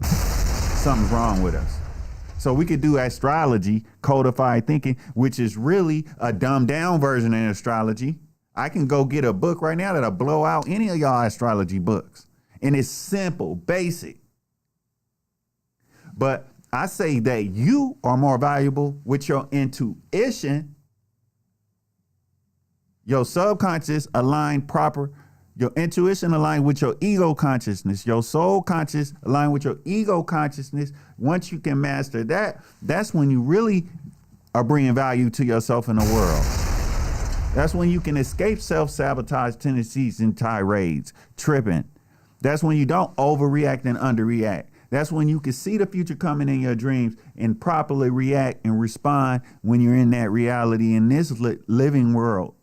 something's wrong with us. So we could do astrology, codified thinking, which is really a dumbed down version of astrology. I can go get a book right now that'll blow out any of y'all astrology books. And it's simple, basic. But I say that you are more valuable with your intuition, your subconscious aligned proper, your intuition aligned with your ego consciousness, your soul conscious aligned with your ego consciousness. Once you can master that, that's when you really are bringing value to yourself in the world. That's when you can escape self-sabotage tendencies and tirades, tripping. That's when you don't overreact and underreact. That's when you can see the future coming in your dreams and properly react and respond when you're in that reality in this living world.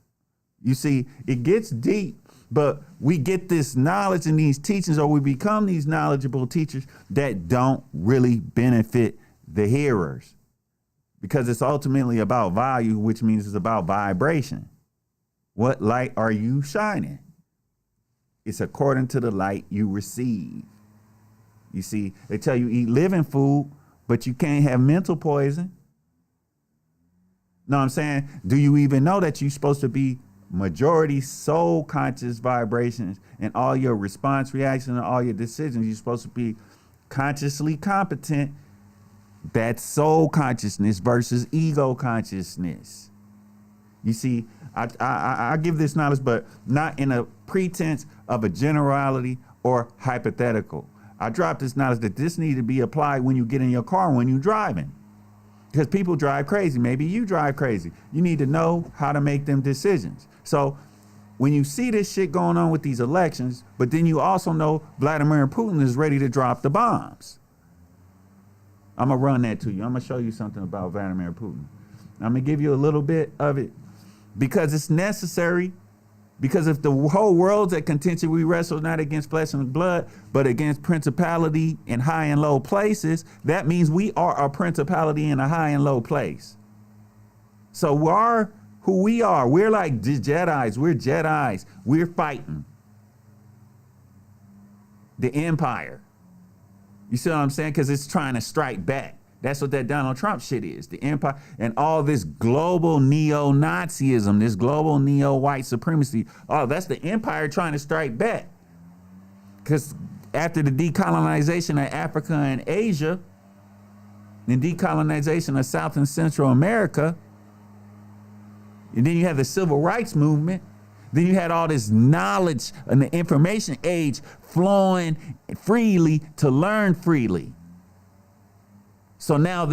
You see, it gets deep, but we get this knowledge and these teachings, or we become these knowledgeable teachers that don't really benefit the hearers, because it's ultimately about value, which means it's about vibration. What light are you shining? It's according to the light you receive. You see, they tell you eat living food, but you can't have mental poison. Know what I'm saying? Do you even know that you're supposed to be majority soul conscious vibrations, and all your response reaction and all your decisions, you're supposed to be consciously competent. That's soul consciousness versus ego consciousness. You see, I give this knowledge, but not in a pretense of a generality or hypothetical. I drop this knowledge that this needs to be applied when you get in your car, when you're driving. Because people drive crazy. Maybe you drive crazy. You need to know how to make them decisions. So when you see this shit going on with these elections, but then you also know Vladimir Putin is ready to drop the bombs. I'm going to run that to you. I'm going to show you something about Vladimir Putin. I'm going to give you a little bit of it because it's necessary. Because if the whole world's at contention, we wrestle not against flesh and blood, but against principality in high and low places. That means we are a principality in a high and low place. So we are who we are. We're like Jedis. We're Jedis. We're fighting the empire. You see what I'm saying? Because it's trying to strike back. That's what that Donald Trump shit is. The empire and all this global neo-Nazism, this global neo-white supremacy. Oh, that's the empire trying to strike back. Because after the decolonization of Africa and Asia, and decolonization of South and Central America, and then you have the civil rights movement, then you had all this knowledge and the information age flowing freely to learn freely. So now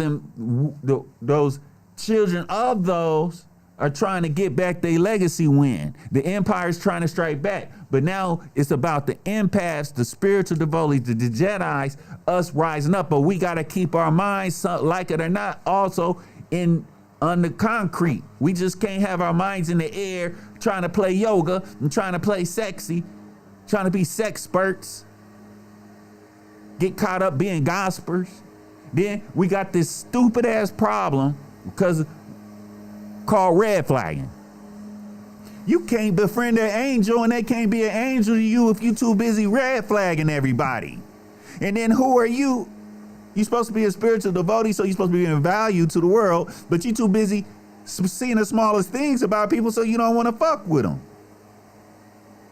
those children of those are trying to get back their legacy win. The empire's trying to strike back. But now it's about the empaths, the spiritual devotees, the Jedis, us rising up. But we got to keep our minds, like it or not, also on the concrete. We just can't have our minds in the air trying to play yoga and trying to play sexy, trying to be sexperts, get caught up being gospers. Then we got this stupid ass problem called red flagging. You can't befriend an angel and they can't be an angel to you if you too busy red flagging everybody. And then who are you? You're supposed to be a spiritual devotee, so you're supposed to be giving value to the world, but you're too busy seeing the smallest things about people, so you don't want to fuck with them.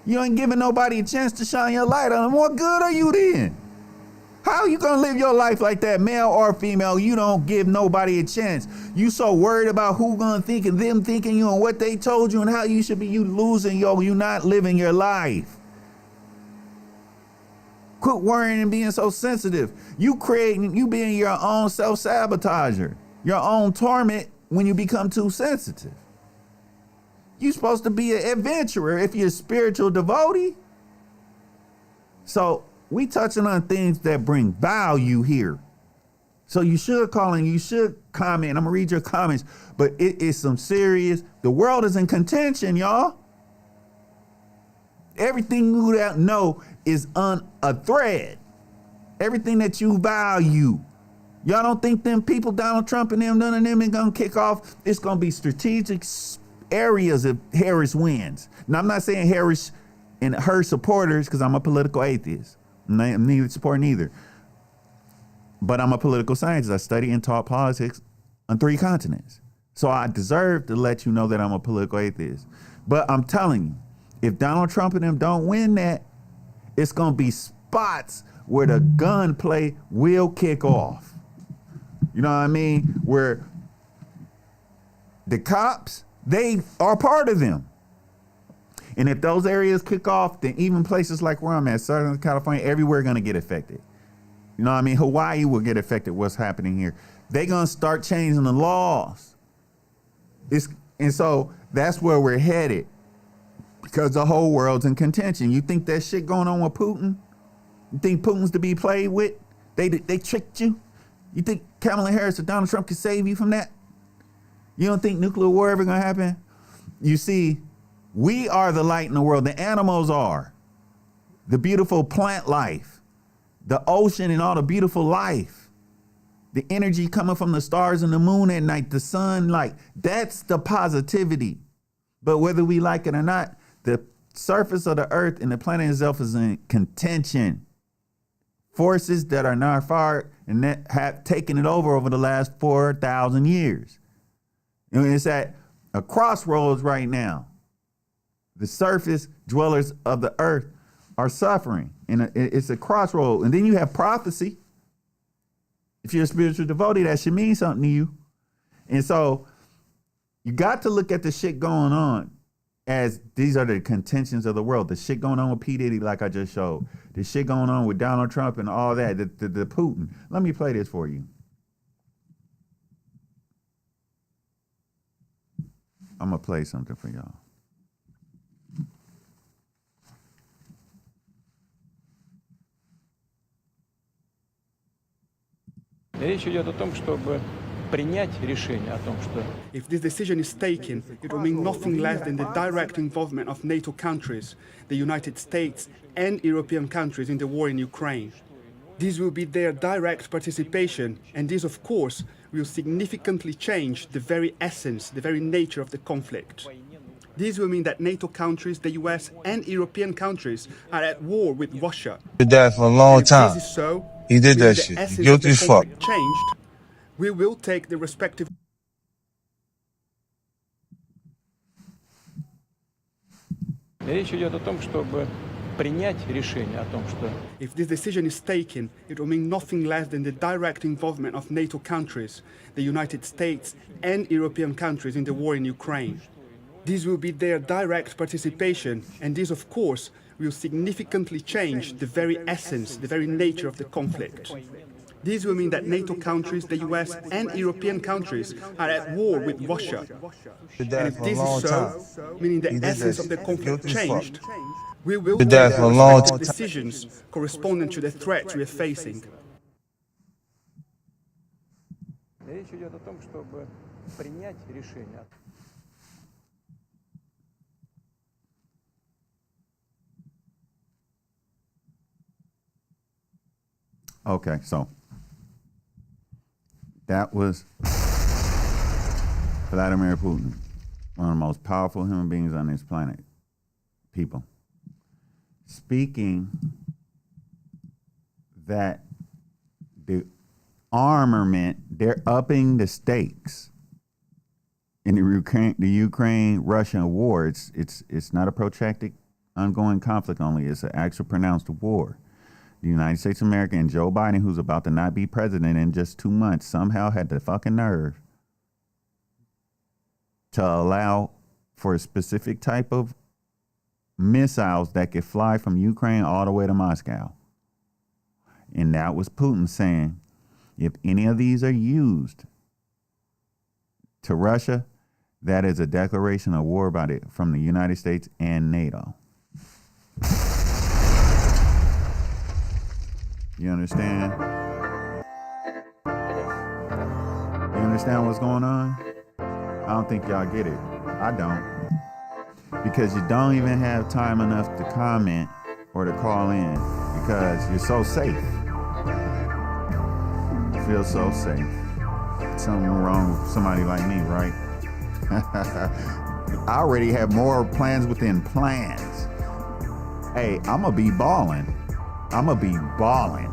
You ain't giving nobody a chance to shine your light on them. What good are you then? How are you gonna live your life like that, male or female? You don't give nobody a chance. You so worried about who gonna think and them thinking you and what they told you and how you should be. You losing you not living your life. Quit worrying and being so sensitive. You being your own self-sabotager, your own torment when you become too sensitive. You're supposed to be an adventurer if you're a spiritual devotee. So we touching on things that bring value here. So you should call and you should comment. I'm gonna read your comments, but it is some serious, the world is in contention, y'all. Everything you know is on a thread. Everything that you value. Y'all don't think them people, Donald Trump and them, none of them is gonna kick off. It's gonna be strategic areas if Harris wins. Now I'm not saying Harris and her supporters, because I'm a political atheist. I'm neither supporting either. But I'm a political scientist. I study and taught politics on 3 continents. So I deserve to let you know that I'm a political atheist. But I'm telling you, if Donald Trump and them don't win that, it's going to be spots where the gunplay will kick off. You know what I mean? Where the cops, they are part of them. And if those areas kick off, then even places like where I'm at, Southern California, everywhere going to get affected. You know what I mean? Hawaii will get affected, what's happening here. They're going to start changing the laws. And so that's where we're headed. Because the whole world's in contention. You think that shit going on with Putin? You think Putin's to be played with? They tricked you? You think Kamala Harris or Donald Trump can save you from that? You don't think nuclear war ever gonna happen? You see, we are the light in the world. The animals are. The beautiful plant life. The ocean and all the beautiful life. The energy coming from the stars and the moon at night, the sun, like, that's the positivity. But whether we like it or not, the surface of the earth and the planet itself is in contention. Forces that are not far and that have taken it over the last 4,000 years. And it's at a crossroads right now. The surface dwellers of the earth are suffering. And it's a crossroad. And then you have prophecy. If you're a spiritual devotee, that should mean something to you. And so you got to look at the shit going on as these are the contentions of the world. The shit going on with P. Diddy, like I just showed. The shit going on with Donald Trump and all that, the Putin. Let me play this for you. I'm going to play something for y'all. Речь идет о том, чтобы принять решение о том, что If this decision is taken, it will mean nothing less than the direct involvement of NATO countries, the United States and European countries in the war in Ukraine. This will be their direct participation, and this, of course, will significantly change the very essence, the very nature of the conflict. This will mean that NATO countries, the US and European countries are at war with Russia. Did that for a long And if time. this is so, He did meaning that the shit. essence You guilty of as the fuck. conflict changed, we will take the respective речь идет о том, чтобы принять решение о том, что If this decision is taken, it will mean nothing less than the direct involvement of NATO countries, the United States and European countries in the war in Ukraine. This will be their direct participation, and this, of course, will significantly change the very essence, the very nature of the conflict. This will mean that NATO countries, the US and European countries are at war with Russia. Did And that if for a this long is time. so, meaning the He did essence that of the shit. conflict Guilty as fuck. changed, we will Did take that the for a long respective time. decisions corresponding to the threats we are facing. речь идет о том, чтобы принять решение. Okay, so that was Vladimir Putin, one of the most powerful human beings on this planet. People. Speaking that the armament, they're upping the stakes in the Ukraine-Russia war. It's not a protracted, ongoing conflict only. It's an actual pronounced war. The United States of America and Joe Biden, who's about to not be president in just 2 months, somehow had the fucking nerve to allow for a specific type of missiles that could fly from Ukraine all the way to Moscow. And that was Putin saying, if any of these are used to Russia, that is a declaration of war about it from the United States and NATO. You understand? You understand what's going on? I don't think y'all get it. I don't. Because you don't even have time enough to comment or to call in because you're so safe. You feel so safe. Something wrong with somebody like me, right? I already have more plans within plans. Hey, I'm going to be balling. I'm going to be balling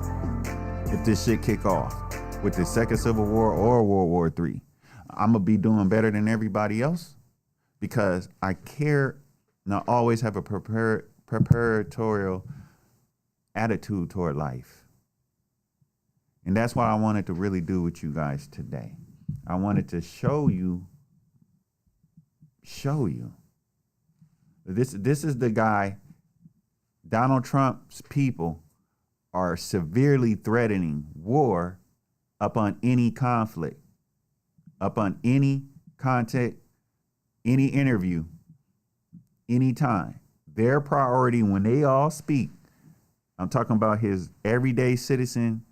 if this shit kick off with the second Civil War or World War III. I'm going to be doing better than everybody else because I care and I always have a preparatorial attitude toward life. And that's what I wanted to really do with you guys today. I wanted to show you. This is the guy, Donald Trump's people are severely threatening war upon any conflict, upon any contact, any interview, anytime. Their priority when they all speak, I'm talking about his everyday citizen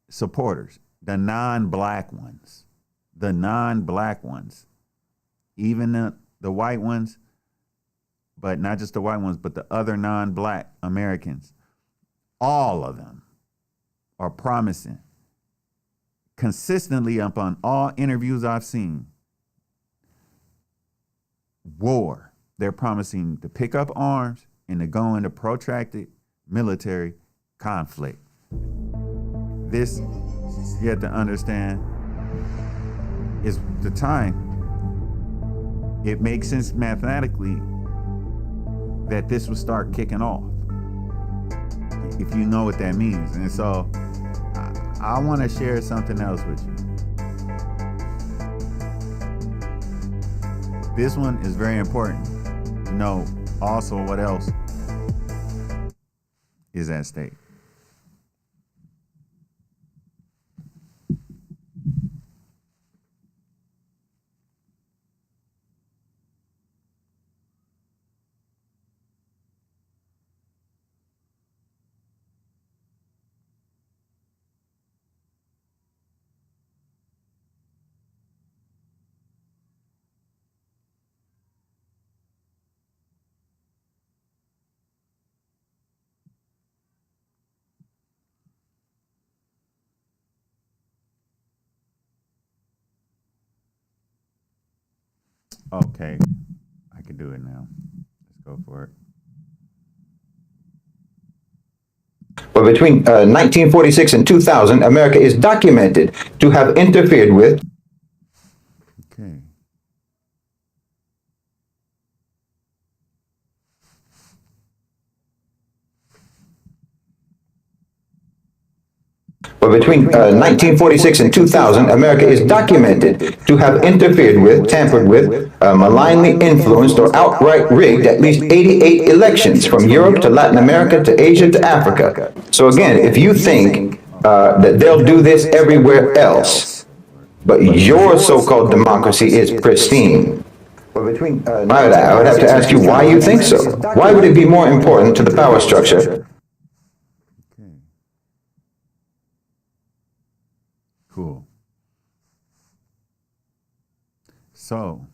supporters, the non-black ones, even the white ones, but not just the white ones, but the other non-black Americans. All of them are promising consistently upon all interviews I've seen war. They're promising to pick up arms and to go into protracted military conflict. This, you have to understand, is the time. It makes sense mathematically that this would start kicking off, if you know what that means. And so I want to share something else with you. This one is very important. You know also what else is at stake. Okay, I can do it now. Let's go for it. But between 1946 and 2000, America is documented to have interfered with. Okay. But between 1946 and 2000, America is documented to have interfered with, tampered with, malignly influenced, or outright rigged at least 88 elections from Europe to Latin America to Asia to Africa. So again, if you think that they'll do this everywhere else, but your so-called democracy is pristine, I would have to ask you why you think so. Why would it be more important to the power structure? Cool. So,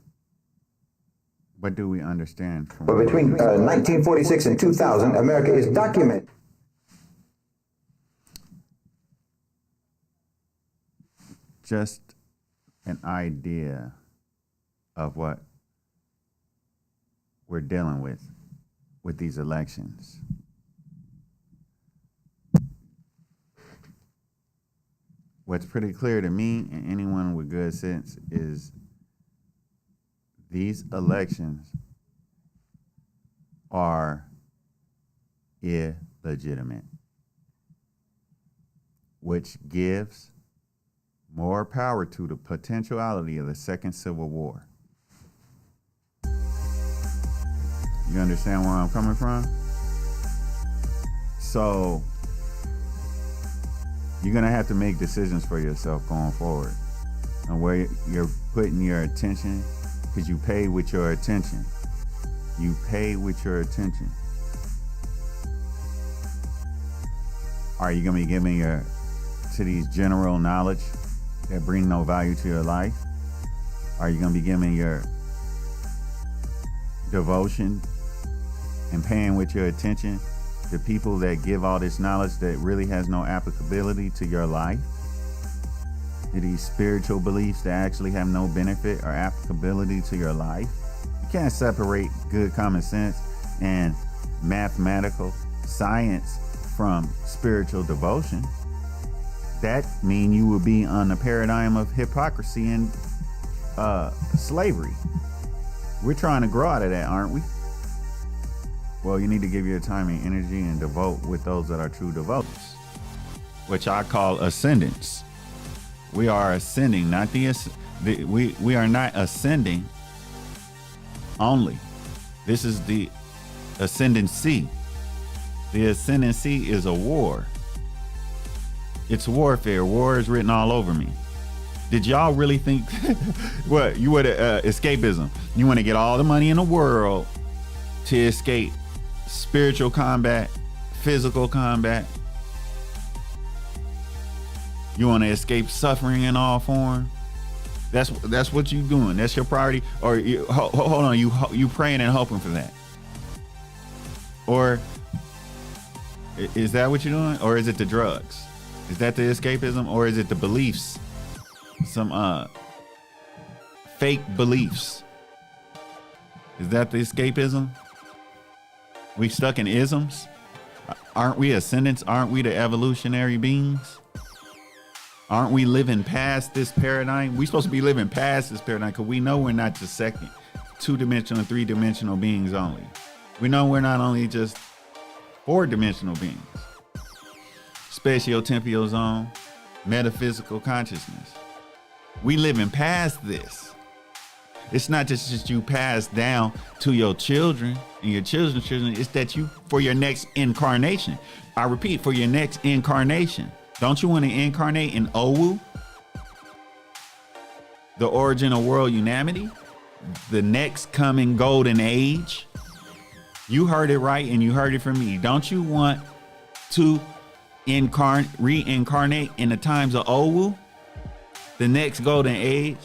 what do we understand from? But between 1946 and 2000, America is documented. Just an idea of what we're dealing with these elections. What's pretty clear to me and anyone with good sense is these elections are illegitimate, which gives more power to the potentiality of the second Civil War. You understand where I'm coming from? So you're going to have to make decisions for yourself going forward on where you're putting your attention, because you pay with your attention. You pay with your attention. Are you going to be giving to these general knowledge that bring no value to your life? Are you going to be giving your devotion and paying with your attention to people that give all this knowledge that really has no applicability to your life? To these spiritual beliefs that actually have no benefit or applicability to your life? You can't separate good common sense and mathematical science from spiritual devotion. That mean you would be on the paradigm of hypocrisy and slavery. We're trying to grow out of that, aren't we? Well, you need to give your time and energy and devote with those that are true devotees, which I call ascendants. We are ascending, not we are not ascending only. This is the ascendancy. The ascendancy is a war. It's warfare. War is written all over me. Did y'all really think what you would escapism? You want to get all the money in the world to escape spiritual combat, physical combat. You want to escape suffering in all form. That's what you doing. That's your priority. Or hold on, you praying and hoping for that. Or is that what you're doing? Or is it the drugs? Is that the escapism? Or is it the beliefs? Some fake beliefs. Is that the escapism? We stuck in isms? Aren't we ascendants? Aren't we the evolutionary beings? Aren't we living past this paradigm? We're supposed to be living past this paradigm because we know we're not the second 2-dimensional, 3-dimensional beings only. We know we're not only just four-dimensional beings, spatio-temporal zone, metaphysical consciousness. We living past this. It's not just you pass down to your children and your children's children. It's that you, for your next incarnation. I repeat, for your next incarnation. Don't you want to incarnate in Owu? The origin of world unanimity? The next coming golden age? You heard it right and you heard it from me. Don't you want to reincarnate in the times of Owu? The next golden age?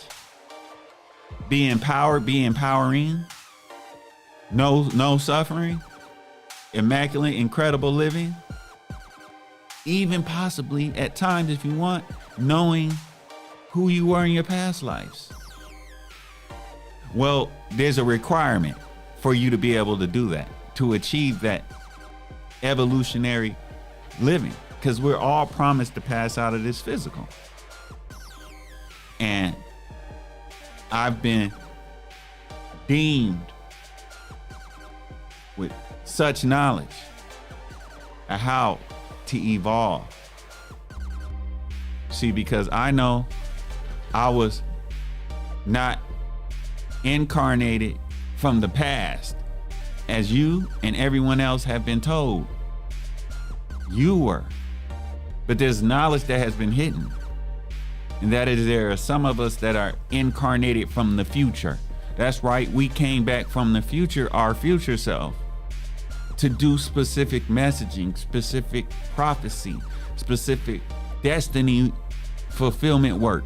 Be empowered, be empowering. No suffering. Immaculate, incredible living. Even possibly at times, if you want, knowing who you were in your past lives. Well, there's a requirement for you to be able to do that, to achieve that evolutionary living, because we're all promised to pass out of this physical. And I've been deemed with such knowledge of how to evolve. See, because I know I was not incarnated from the past as you and everyone else have been told you were. But there's knowledge that has been hidden. And that is, there are some of us that are incarnated from the future. That's right, we came back from the future, our future self, to do specific messaging, specific prophecy, specific destiny fulfillment work.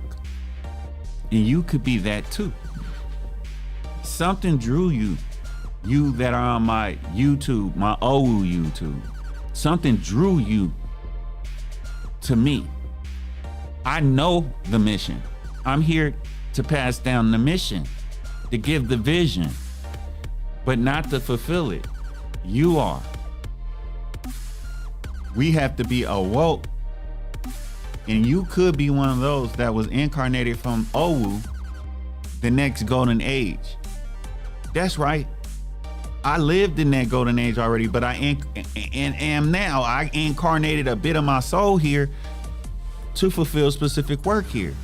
And you could be that too. Something drew you that are on my YouTube, my Owu YouTube. Something drew you to me. I know the mission. I'm here to pass down the mission, to give the vision, but not to fulfill it. You are. We have to be awoke. And you could be one of those that was incarnated from Owu, the next golden age. That's right. I lived in that golden age already, but I am now. I incarnated a bit of my soul here to fulfill specific work here.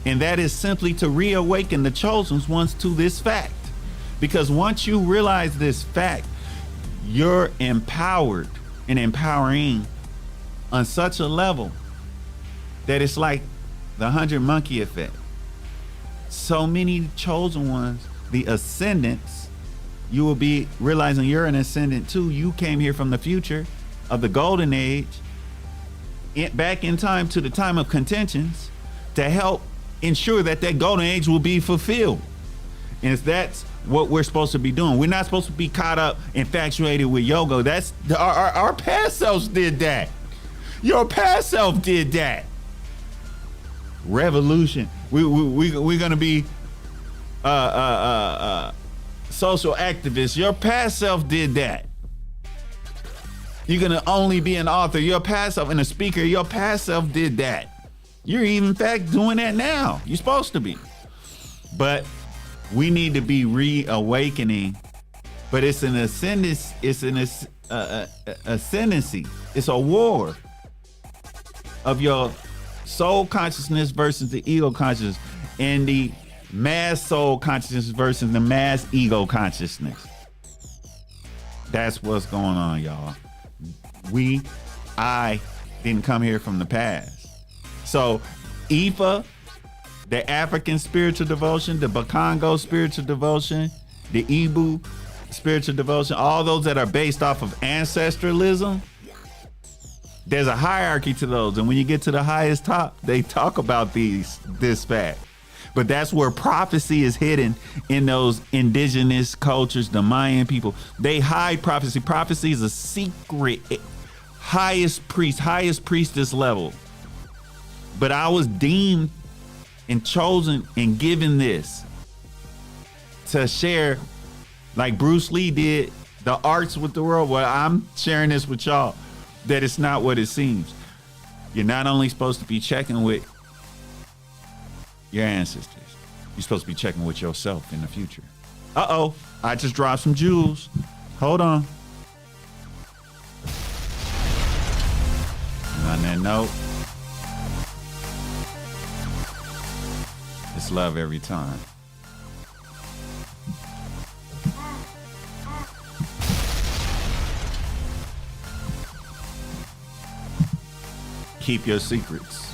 And that is simply to reawaken the chosen ones to this fact. Because once you realize this fact, you're empowered and empowering on such a level that it's like the 100 monkey effect. So many chosen ones, the ascendants, you will be realizing you're an ascendant too. You came here from the future of the golden age, back in time to the time of contentions, to help ensure that that golden age will be fulfilled. And that's what we're supposed to be doing. We're not supposed to be caught up, infatuated with yoga. That's our past selves did that. Your past self did that. Revolution. We're gonna be social activists. Your past self did that. You're gonna only be an author. Your past self and a speaker. Your past self did that. You're even in fact doing that now. You're supposed to be. But we need to be reawakening. But it's an ascendancy. It's an ascendancy. It's a war of your soul consciousness versus the ego consciousness, and the mass soul consciousness versus the mass ego consciousness. That's what's going on, y'all. I didn't come here from the past. So Ifa, the African spiritual devotion, the Bakongo spiritual devotion, the Ibu spiritual devotion, all those that are based off of ancestralism, there's a hierarchy to those. And when you get to the highest top, they talk about this fact. But that's where prophecy is hidden in those indigenous cultures, the Mayan people. They hide prophecy. Prophecy is a secret, highest priestess level. But I was deemed and chosen and given this to share, like Bruce Lee did, the arts with the world. Well, I'm sharing this with y'all, that it's not what it seems. You're not only supposed to be checking with your ancestors, you're supposed to be checking with yourself in the future. Uh-oh, I just dropped some jewels. Hold on. And on that note, it's love every time. Keep your secrets.